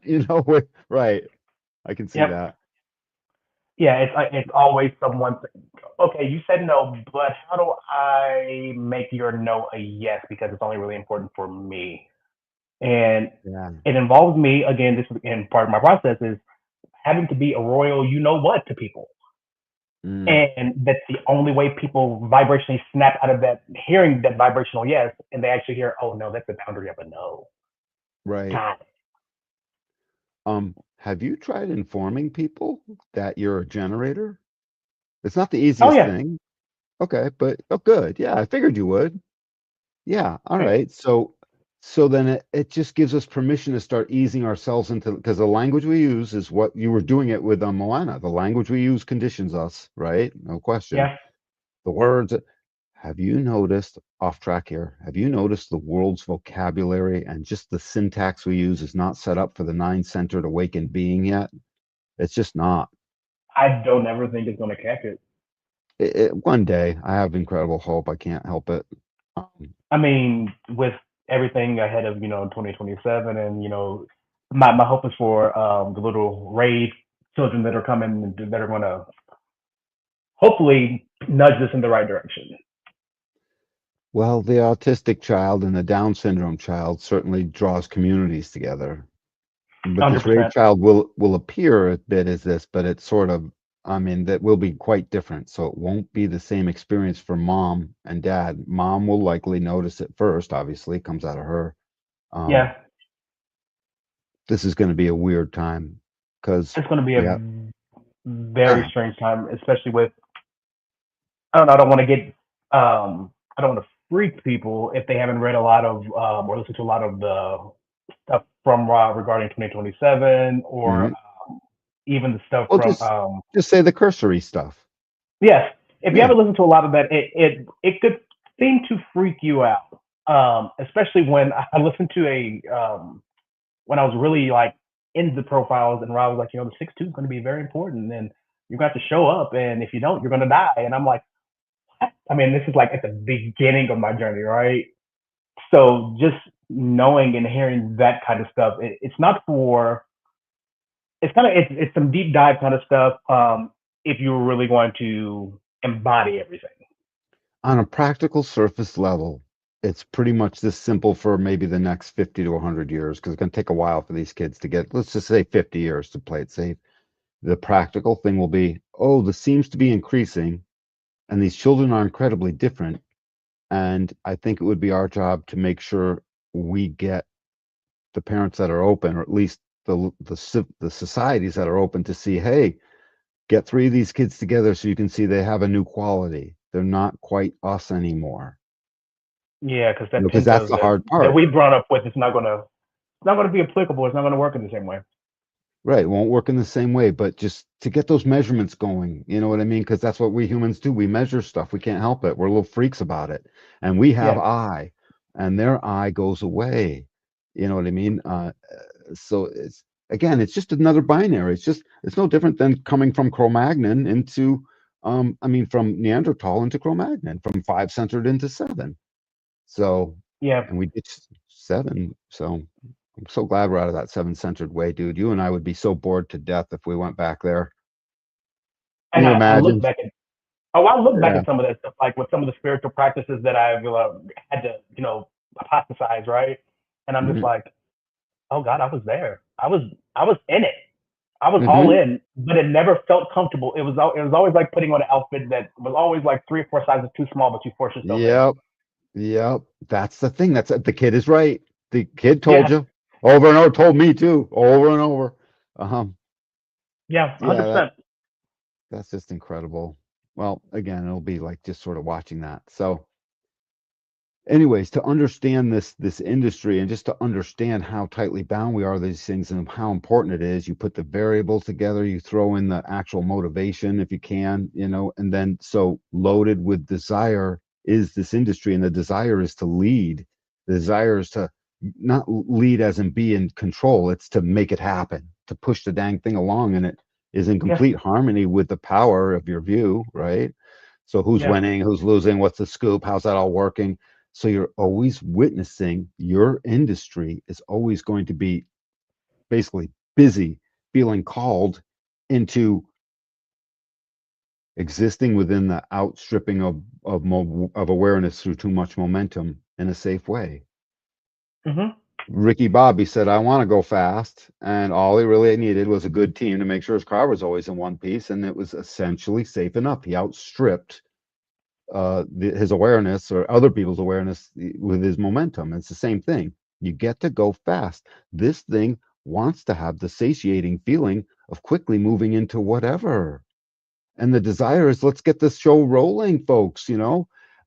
right. I can see yep, that. yeah. It's always someone. Okay, you said no, but how do I make your no a yes? Because it's only really important for me, and Yeah. it involves me again. This is and part of my process is having to be a royal, you know what, to people. Mm, and that's the only way people vibrationally snap out of that hearing that vibrational yes, and they actually hear, oh no, that's the boundary of a no. right. Got it. Have you tried informing people that you're a generator? It's not the Oh easiest yeah. thing. Okay, but oh, good. Yeah, I figured you would. Yeah, all Right. right. So then it just gives us permission to start easing ourselves into because the language we use is what you were doing it with Moana. The language we use conditions us, right? No question. Yeah. The words. Have you noticed, off track here, have you noticed the world's vocabulary and just the syntax we use is not set up for the nine-centered awakened being yet? It's just not. I don't ever think it's gonna catch it. One day, I have incredible hope. I can't help it. Um, I mean, with everything ahead of 2027, and my hope is for the little Ray children that are coming that are gonna hopefully nudge this in the right direction. well, the autistic child and the Down syndrome child certainly draws communities together. But Hundred this Ray percent. child will appear a bit as this, but it's sort of, I mean, that will be quite different. So it won't be the same experience for mom and dad. Mom will likely notice it first, obviously, it comes out of her. Um, Yeah, this is going to be a weird time because, it's gonna be yeah, a very yeah, strange time, especially with I don't know. I don't want to get I don't want to freak people if they haven't read a lot of or listened to a lot of the stuff from regarding 2027 or mhm. even the stuff Well, from just say the cursory stuff. yes. If you Yeah. haven't listened to a lot of that, it could seem to freak you out. Especially when I listened to a when I was really like in the profiles and Rob was like, the 6-2 is going to be very important and you got to show up and if you don't, you're going to die. And I'm like, I mean, this is like at the beginning of my journey, right? So just knowing and hearing that kind of stuff, it's not for. It's kind of it's some deep dive kind of stuff. If you were really going to embody everything, On a practical surface level, it's pretty much this simple for maybe the next 50 to 100 years because it's going to take a while for these kids to get, let's just say 50 years to play it safe. The practical thing will be, oh, this seems to be increasing, and these children are incredibly different. And I think it would be our job to make sure we get the parents that are open, or at least the societies that are open to see, hey, get three of these kids together so you can see they have a new quality. They're not quite us anymore. yeah, because that Because that's pintos the that hard that part. we brought up with, it's not gonna be applicable. It's not gonna work in the same way. Right, it won't work in the same way, but just to get those measurements going, you know what I mean? Because that's what we humans do. We measure stuff. We can't help it. We're little freaks about it. And we have Yeah, I, and their I goes away. You know what I mean? So it's again, it's just another binary. It's no different than coming from Cro-Magnon into I mean from Neanderthal into Cro-Magnon, from five centered into seven. So yeah. and we ditched seven. So I'm so glad we're out of that seven-centered way, dude. You and I would be so bored to death if we went back there. Can And you I look imagine? back at I look back Yeah. at some of that stuff, like with some of the spiritual practices that I've had to apostatize, right? And I'm just Hmm. like, oh God, I was there. I was in it. I was all Hmm. in, but it never felt comfortable. It was always like putting on an outfit that was always like 3 or 4 sizes too small, but you force yourself in. Yep. Yep. That's the thing. The kid is right. The kid told Yeah, you over and over, told me too, over and over. Um, yeah, hundred yeah, percent. that's just incredible. Well, again, it'll be like just sort of watching that. So anyways, to understand this industry and just to understand how tightly bound we are to these things and how important it is, you put the variables together, you throw in the actual motivation if you can, and then so loaded with desire is this industry, and the desire is to lead. The desire is to not lead as in be in control, it's to make it happen, to push the dang thing along, and it is in Yeah, complete harmony with the power of your view, right? So who's yeah. winning, who's losing, what's the scoop, how's that all working? So you're always witnessing your industry is always going to be basically busy, feeling called into existing within the outstripping of awareness through too much momentum in a safe way. Mhm. Ricky Bobby said, I want to go fast. And all he really needed was a good team to make sure his car was always in one piece. And it was essentially safe enough. He outstripped his awareness or other people's awareness with his momentum. It's the same thing. You get to go fast. This thing wants to have the satiating feeling of quickly moving into whatever. And the desire is, let's get this show rolling, folks.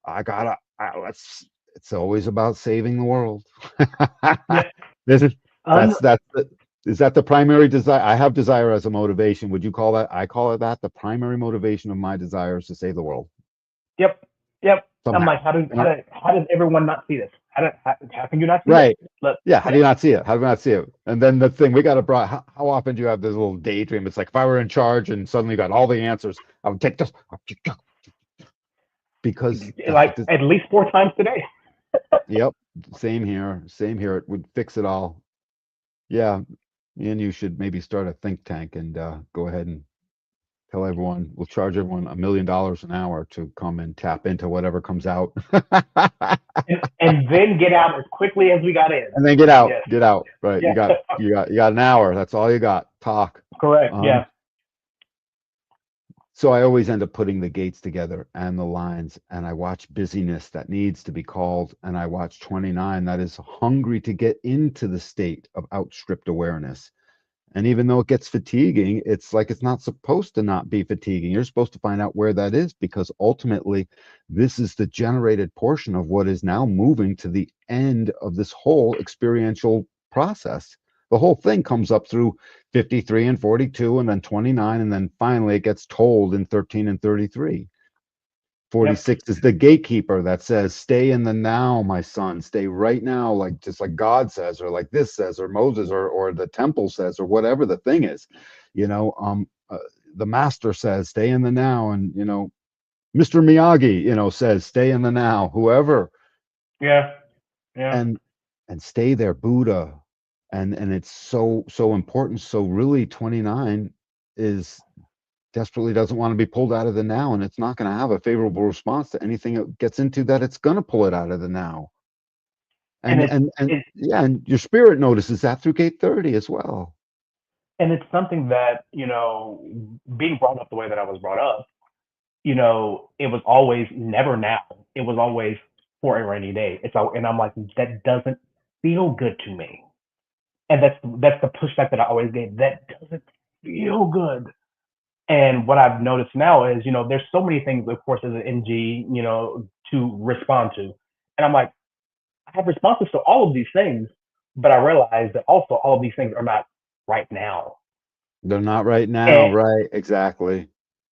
I gotta, let's, it's always about saving the world. Yeah. This is, Un- is that the primary desire? I have desire as a motivation. Would you call that? I call it that. The primary motivation of my desire is to save the world yep. Yep. I'm somehow. like, how does everyone not see this? How can you not see this? Right. Look, Yeah. How do yeah, you not see it? How do we not see it? And then the thing we got to brought, how often do you have this little daydream? It's like if I were in charge and suddenly got all the answers, I would take this because that's what like this, at least 4 times today. yep. Same here. Same here. It would fix it all. Yeah. And you should maybe start a think tank and go ahead and tell everyone, we'll charge everyone $1 million an hour to come and tap into whatever comes out. And then get out as quickly as we got in. And then get out, Yes. get out. Right. Yeah. You got an hour. That's all you got. Talk. Correct. Um, Yeah. so I always end up putting the gates together and the lines, and I watch busyness that needs to be called, and I watch 29 that is hungry to get into the state of outstripped awareness. And even though it gets fatiguing, it's like it's not supposed to not be fatiguing. You're supposed to find out where that is because ultimately, this is the generated portion of what is now moving to the end of this whole experiential process. The whole thing comes up through 53 and 42, and then 29, and then finally it gets told in 13 and 33. Yep. 46 is the gatekeeper that says, stay in the now, my son, stay right now, like just like God says, or like this says, or Moses, or the temple says, or whatever the thing is. You know, the master says, stay in the now, and Mr. Miyagi, says, stay in the now, whoever, Yeah. Yeah. and stay there, Buddha. And it's so important. So really 29 is desperately doesn't want to be pulled out of the now, and it's not going to have a favorable response to anything it gets into that it's going to pull it out of the now. And And and it's yeah, and your spirit notices that through gate 30 as well. and it's something that, being brought up the way that I was brought up, it was always never now. It was always for a rainy day. And I'm like, that doesn't feel good to me. And that's the pushback that I always gave. That doesn't feel good. And what I've noticed now is, there's so many things, of course, as an NG, to respond to. And I'm like, I have responses to all of these things, but I realize that also all of these things are not right now. They're not right now, And right? Exactly.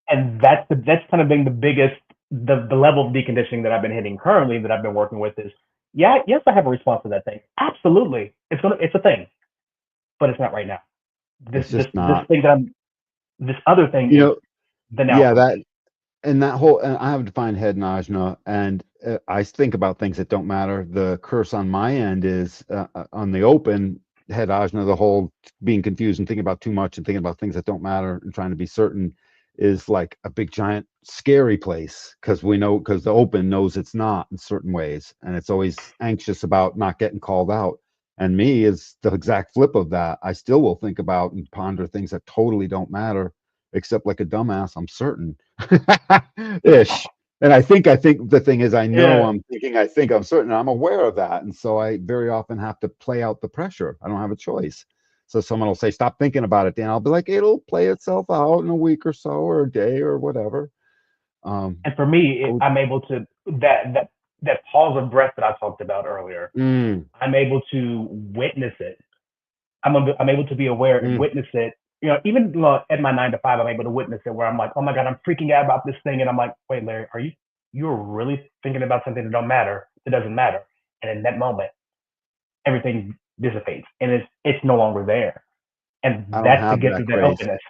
that's kind of been the biggest the level of deconditioning that I've been hitting currently that I've been working with is yes, I have a response to that thing. Absolutely. It's a thing, but it's not right now. This It's this just this not. thing that I'm this other thing You is know, the now yeah, for that me. and that whole and I have defined head najna, and I think about things that don't matter. The curse on my end is on the open head ajna, the whole being confused and thinking about too much and thinking about things that don't matter and trying to be certain is like a big giant scary place because the open knows it's not in certain ways, and it's always anxious about not getting called out. And me is the exact flip of that. I still will think about and ponder things that totally don't matter, except like a dumbass, I'm certain ish. And I think the thing is, I know Yeah. I'm thinking, I think I'm certain, I'm aware of that. And so I very often have to play out the pressure. I don't have a choice. So someone will say, stop thinking about it, Dan. I'll be like, it'll play itself out in a week or so, or a day or whatever. Um, And for me, oh, I'm able to that pause of breath that I talked about earlier. mm, I'm able to witness it. I'm able to be aware and mm, witness it. Even at my 9 to 5, I'm able to witness it where I'm like, oh my god, I'm freaking out about this thing, and I'm like, wait, Larry, you're really thinking about something that don't matter, that doesn't matter, and in that moment, everything dissipates, and it's no longer there, and I don't that's the have gift that of that grace. openness.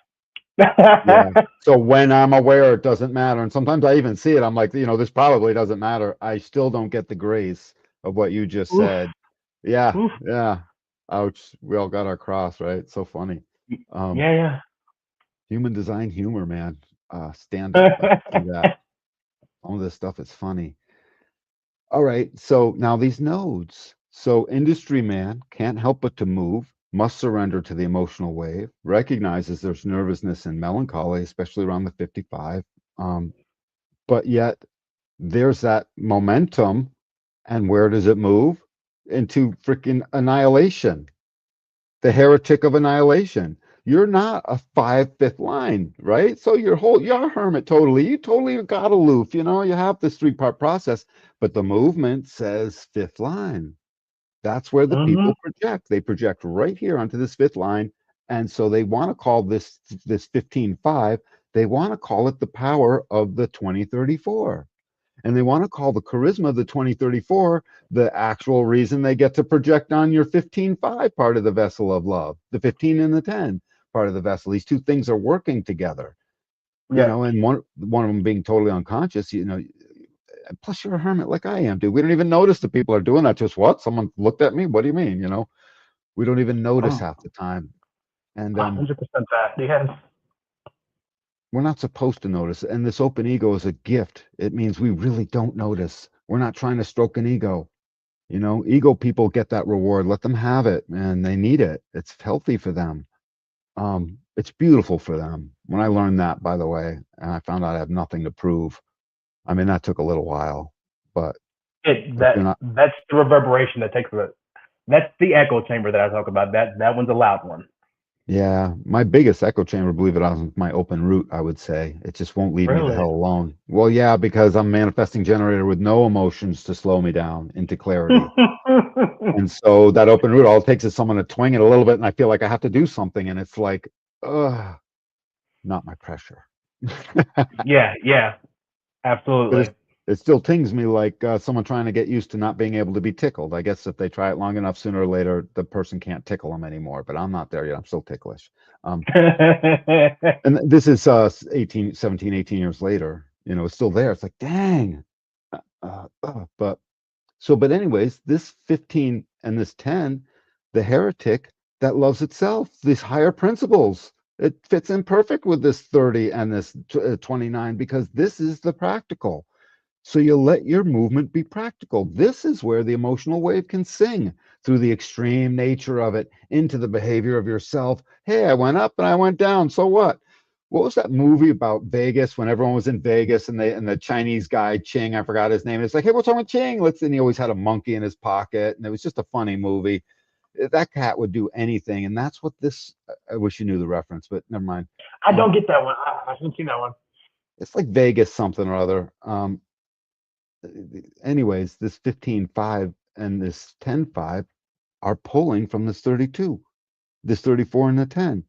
Yeah. So when I'm aware it doesn't matter, and sometimes I even see it, I'm like, this probably doesn't matter. I still don't get the grace of what you just Oof, said. Yeah, oof. yeah. Ouch. We all got our cross, right? So funny. Um, Yeah, human design humor, man. Stand up. I yeah. see that. All of this stuff is funny. All right. So now these nodes. So industry man can't help but to move, must surrender to the emotional wave, recognizes there's nervousness and melancholy, especially around the 55. Um, but yet there's that momentum, and where does it move? Into freaking annihilation, the heretic of annihilation. You're not a fifth line, right? So you're a hermit totally. You totally got aloof, you have this three-part process, but the movement says fifth line. That's where the Mm-hmm. people project. They project right here onto this fifth line. And so they want to call this 15.5, they want to call it the power of the 2034. And they want to call the charisma of the 2034 the actual reason they get to project on your 15.5 part of the vessel of love, the 15 and the 10 part of the vessel. These two things are working together, Yes. and one of them being totally unconscious, plus you're a hermit like I am, dude. We don't even notice that people are doing that. Just what? Someone looked at me? What do you mean? We don't even notice Oh, half the time. And 100% that. Yes. we're not supposed to notice. And this open ego is a gift. It means we really don't notice. We're not trying to stroke an ego. Ego people get that reward. Let them have it, and they need it. It's healthy for them. It's beautiful for them. When I learned that, by the way, and I found out I have nothing to prove. I mean, that took a little while, but if you're not, That's the reverberation that takes it. That's the echo chamber that I talk about. That one's a loud one. yeah, my biggest echo chamber, believe it or not, is my open root, I would say. It just won't leave me the Really. hell alone. Well, yeah, because I'm a manifesting generator with no emotions to slow me down into clarity. And so that open root, all it takes is someone to twing it a little bit, and I feel like I have to do something. And it's like, ugh, not my pressure. Yeah, yeah, But absolutely. it still tings me like someone trying to get used to not being able to be tickled. I guess if they try it long enough, sooner or later, the person can't tickle them anymore. But I'm not there yet. I'm still ticklish. And this is 18, 17, 18 years later. It's still there. It's like, dang. But but anyways, this 15 and this 10, the heretic that loves itself, these higher principles, it fits in perfect with this 30 and this 29, because this is the practical. So you let your movement be practical. This is where the emotional wave can sing through the extreme nature of it into the behavior of yourself. Hey, I went up and I went down. So what? What was that movie about Vegas when everyone was in Vegas and the Chinese guy Ching, I forgot his name. It's like, hey, what's wrong with Ching? And he always had a monkey in his pocket, and it was just a funny movie. That cat would do anything, and that's what this. I wish you knew the reference, but never mind. I don't get that one. I haven't seen that one. It's like Vegas something or other. Anyways, this 15.5 and this 10.5 are pulling from this 32, this 34 and the 10.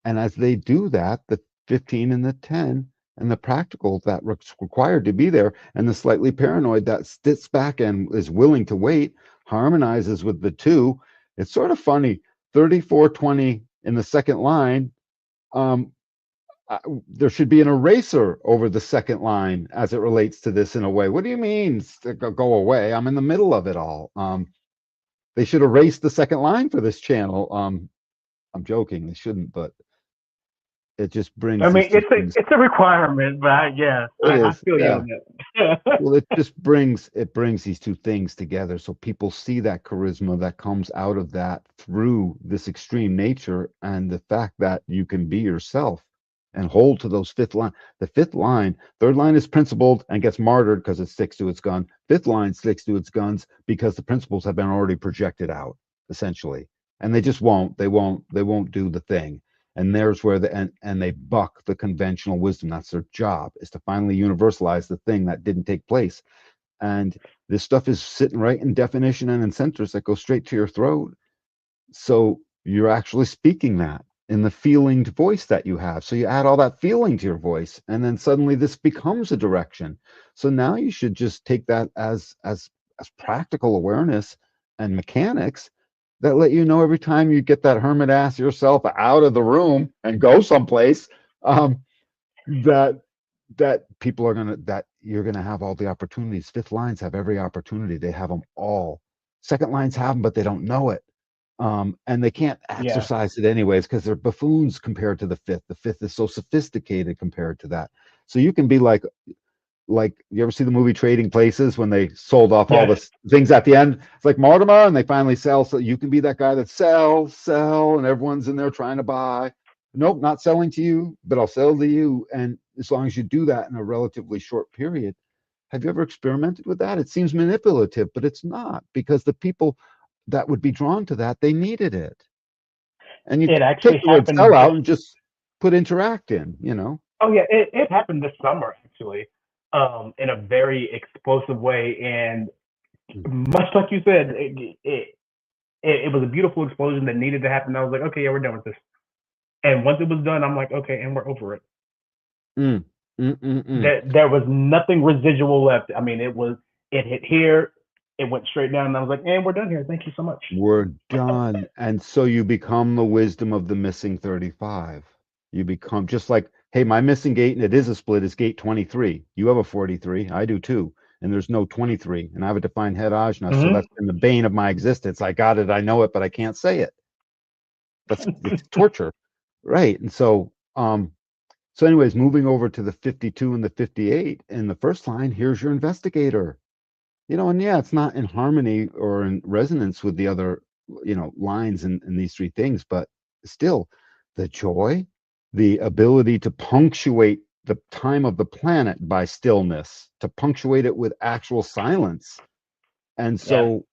And as they do that, the 15 and the 10 and the practical that's required to be there, and the slightly paranoid that sits back and is willing to wait, harmonizes with the two. It's sort of funny. 3420 in the second line. Um, there should be an eraser over the second line as it relates to this in a way. What do you mean go away? I'm in the middle of it all. They should erase the second line for this channel. I'm joking. They shouldn't, but it just I brings mean, these two things. it's a requirement, but yeah, It I is, feel you yeah. on that. Well, it brings these two things together, so people see that charisma that comes out of that through this extreme nature and the fact that you can be yourself and hold to those fifth line. The fifth line, third line is principled and gets martyred because it sticks to its gun. Fifth line sticks to its guns because the principles have been already projected out, essentially, and they just won't. They won't do the thing. And there's where and they buck the conventional wisdom. That's their job, is to finally universalize the thing that didn't take place. And this stuff is sitting right in definition and in centers that go straight to your throat. So you're actually speaking that in the feelinged voice that you have. So you add all that feeling to your voice, and then suddenly this becomes a direction. So now you should just take that as practical awareness and mechanics that let you know every time you get that hermit ass yourself out of the room and go someplace, that people are gonna that you're gonna have all the opportunities. Fifth lines have every opportunity. They have them all. Second lines have them, but they don't know it. And they can't Yeah, exercise it anyways because they're buffoons compared to the fifth. The fifth is so sophisticated compared to that. So you can be like like, you ever see the movie Trading Places when they sold off all Yes. the things at the end? It's like Mortimer, and they finally sell. So you can be that guy that sell, and everyone's in there trying to buy. Nope, not selling to you, but I'll sell to you. And as long as you do that in a relatively short period, have you ever experimented with that? It seems manipulative, but it's not, because the people that would be drawn to that, they needed it. And you It take actually the word sell happened this. out and just put interact in, Oh yeah, it happened this summer actually, in a very explosive way, and much like you said, it was a beautiful explosion that needed to happen. I was like, okay, yeah, we're done with this. And once it was done, I'm like, okay, and we're over it. Mm, mm, mm, mm. There was nothing residual left. I mean, it hit here, it went straight down, and I was like, and we're done here. Thank you so much. We're done. And so you become the wisdom of the missing 35. You become just like, hey, my missing gate, and it is a split, is gate 23. You have a 43. I do too. And there's no 23. And I have a defined head ajna. So Mm-hmm. that's been the bane of my existence. I got it. I know it, but I can't say it. It's torture. Right. And so anyways, moving over to the 52 and the 58 in the first line, here's your investigator. And yeah, it's not in harmony or in resonance with the other, lines in these three things, but still, the joy, the ability to punctuate the time of the planet by stillness, to punctuate it with actual silence. And Yeah. so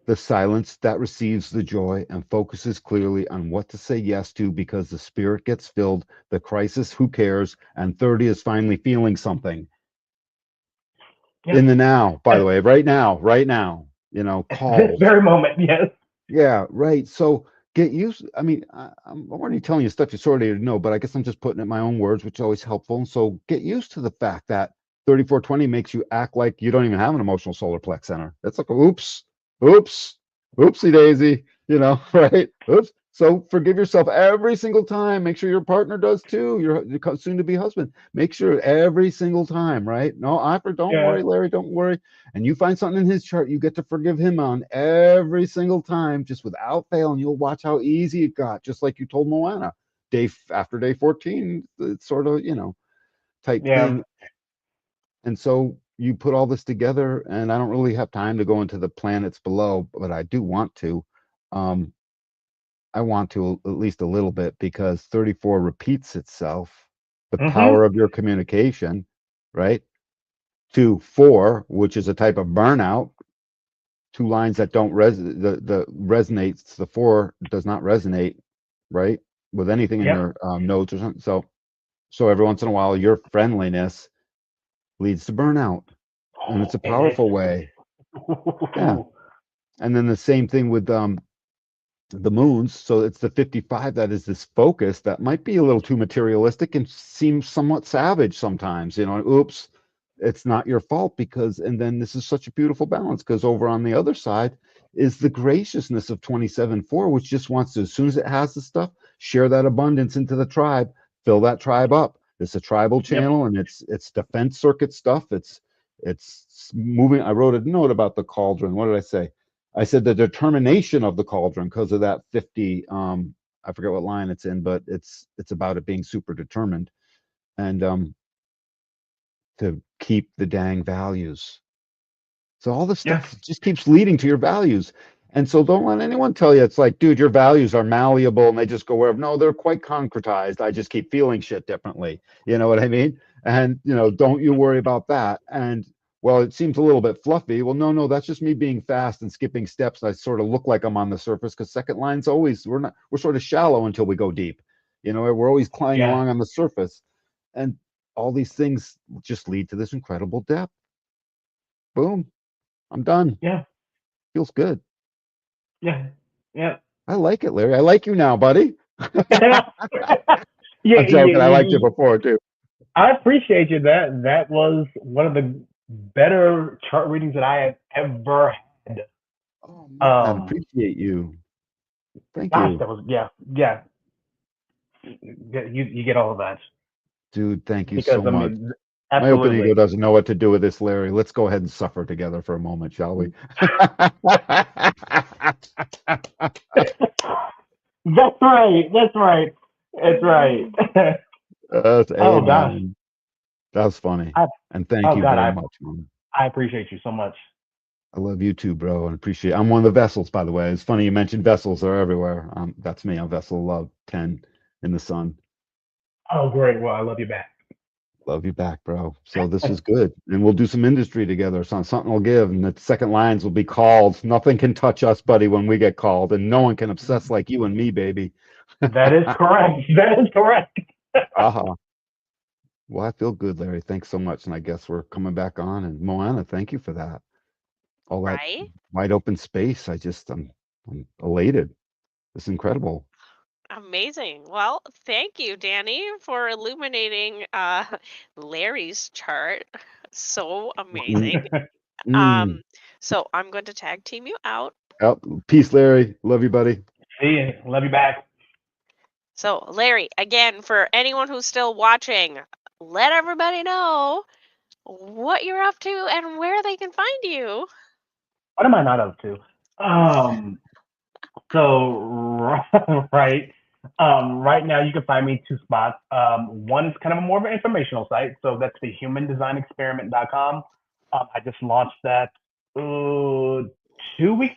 the silence that receives the joy and focuses clearly on what to say yes to, because the spirit gets filled, the crisis, who cares, and 30 is finally feeling something Yeah. in the now, by the At, way, right now, at this calls. very moment, yes. Yeah, right. So get used. I mean, I'm already telling you stuff you sort of know, but I guess I'm just putting it in my own words, which is always helpful. And so get used to the fact that 3420 makes you act like you don't even have an emotional solar plex center. It's like, oops, oops, oopsie daisy, right? Oops. So forgive yourself every single time. Make sure your partner does too. Your soon to be husband. Make sure every single time, right? No, don't Yeah. worry, Larry, don't worry. And you find something in his chart, you get to forgive him on every single time, just without fail, and you'll watch how easy it got, just like you told Moana. After day 14, it's sort of, type Yeah. thing. And so you put all this together, and I don't really have time to go into the planets below, but I do want to. Um, I want to at least a little bit, because 34 repeats itself, the Mm-hmm. power of your communication, right? To 4, which is a type of burnout, two lines that don't the resonates, the 4 does not resonate, right, with anything in Yep. your notes or something. So every once in a while, your friendliness leads to burnout, and it's a And it's powerful way. Yeah. And then the same thing with the moons. So it's the 55 that is this focus that might be a little too materialistic and seems somewhat savage sometimes. Oops, it's not your fault, because, and then this is such a beautiful balance, because over on the other side is the graciousness of 27-4, which just wants to, as soon as it has the stuff, share that abundance into the tribe, fill that tribe up. It's a tribal yep. channel, and it's defense circuit stuff. It's moving. I wrote a note about the cauldron. What did I say? I said the determination of the cauldron, because of that 50. I forget what line it's in, but it's about it being super determined, and to keep the dang values. So all this Yeah. stuff just keeps leading to your values. And so don't let anyone tell you it's like, dude, your values are malleable and they just go wherever. No, they're quite concretized. I just keep feeling shit differently. You know what I mean? And, don't you worry about that. And, well, it seems a little bit fluffy. Well, no, that's just me being fast and skipping steps. I sort of look like I'm on the surface, because second line's always, we're sort of shallow until we go deep. We're always climbing Yeah. along on the surface. And all these things just lead to this incredible depth. Boom. I'm done. Yeah. Feels good. Yeah. Yeah. I like it, Larry. I like you now, buddy. yeah. I'm joking. I liked you You, before too. I appreciate you. That was one of the better chart readings that I have ever had. Oh man, I Um, appreciate you. Thank gosh, you, that was yeah. You get all of that dude. Thank you because so I much. mean, My open ego absolutely. doesn't know what to do with this, Larry. Let's go ahead and suffer together for a moment, shall we? That's right. That's right. That's right. That's oh gosh. amen. That was funny. I, And thank oh you God, very much, man. I appreciate you so much. I love you too, bro, and appreciate. I'm one of the vessels, by the way. It's funny you mentioned vessels are everywhere. That's me. I'm vessel love 10 in the sun. Oh great, well I love you back. Love you back, bro. So this is good, and we'll do some industry together. Something will give, and the second lines will be called. Nothing can touch us, buddy, when we get called, and no one can obsess like you and me, baby. That is correct. That is correct. Uh-huh. Well, I feel good, Larry. Thanks so much, and I guess we're coming back on. And Moana, thank you for that. All that Right? wide open space. I'm elated. It's incredible. Amazing. Well, thank you, Danny, for illuminating Larry's chart. So amazing. Um, Mm. so I'm going to tag team you out. Oh, peace, Larry. Love you, buddy. See you. Love you back. So, Larry, again, for anyone who's still watching, let everybody know what you're up to and where they can find you. What am I not up to? Um, so right, right now you can find me two spots. One is kind of more of an informational site, so that's the humandesignexperiment.com. I just launched that 2 weeks.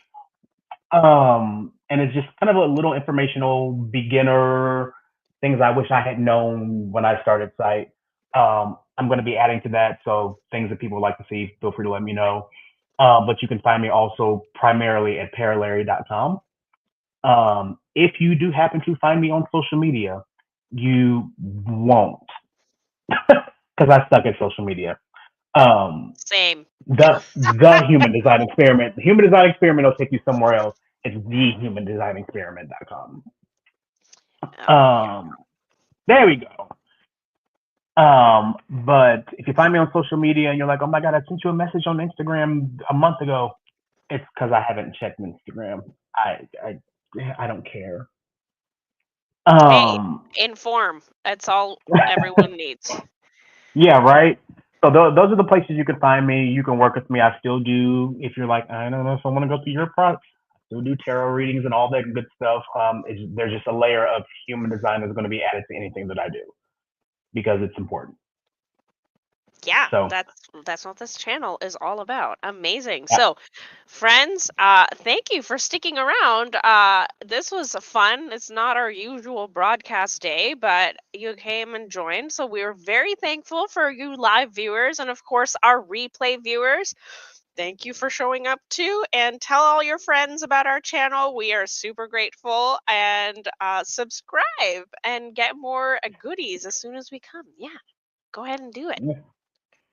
And it's just kind of a little informational beginner things I wish I had known when I started site. I'm going to be adding to that, so things that people would like to see, feel free to let me know. But you can find me also primarily at paralary.com. If you do happen to find me on social media, you won't, because I suck at social media. Um, Same. the human design experiment. The human design experiment will take you somewhere else. It's thehumandesignexperiment.com. Oh, yeah. Um, there we go. But if you find me on social media and you're like, oh my God, I sent you a message on Instagram a month ago, it's because I haven't checked Instagram. I don't care. Hey, Um, inform. That's all everyone needs. yeah, right. So those are the places you can find me. You can work with me. I still do. If you're like, I don't know if I want to go through your products, I still do tarot readings and all that good stuff. There's just a layer of human design that's going to be added to anything that I do because it's important. Yeah, So, that's what this channel is all about. Amazing. yeah. So, friends, thank you for sticking around. This was fun. It's not our usual broadcast day, but you came and joined. So we are very thankful for you live viewers and of course our replay viewers. Thank you for showing up too, and tell all your friends about our channel. We are super grateful, and subscribe and get more goodies as soon as we come. Yeah, go ahead and do it.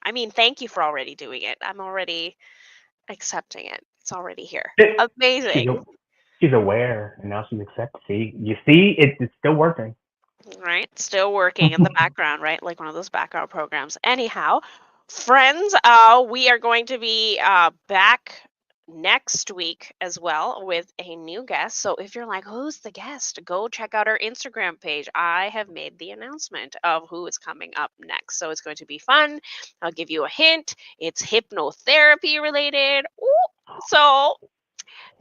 I mean, thank you for already doing it. I'm already accepting it. It's already here. she's Amazing. she's aware, and now she's accepted. See, you see, it's still working. Right? Still working in the background, right? Like one of those background programs. Anyhow, friends, we are going to be back next week as well with a new guest. So if you're like, who's the guest? Go check out our Instagram page. I have made the announcement of who is coming up next. So it's going to be fun. I'll give you a hint. It's hypnotherapy related. Ooh, so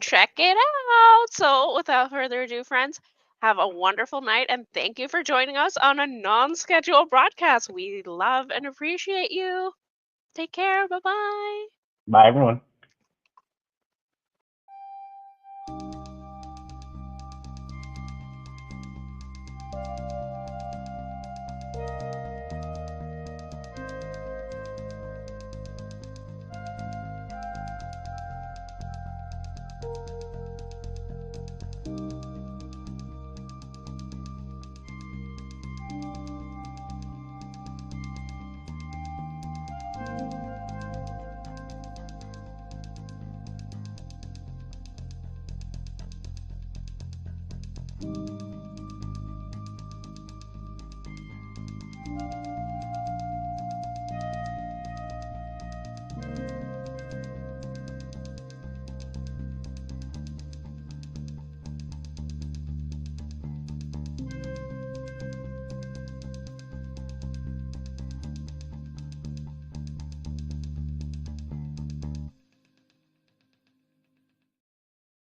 check it out. So, without further ado, friends, have a wonderful night and thank you for joining us on a non scheduled broadcast. We love and appreciate you. Take care. Bye bye. Bye, everyone.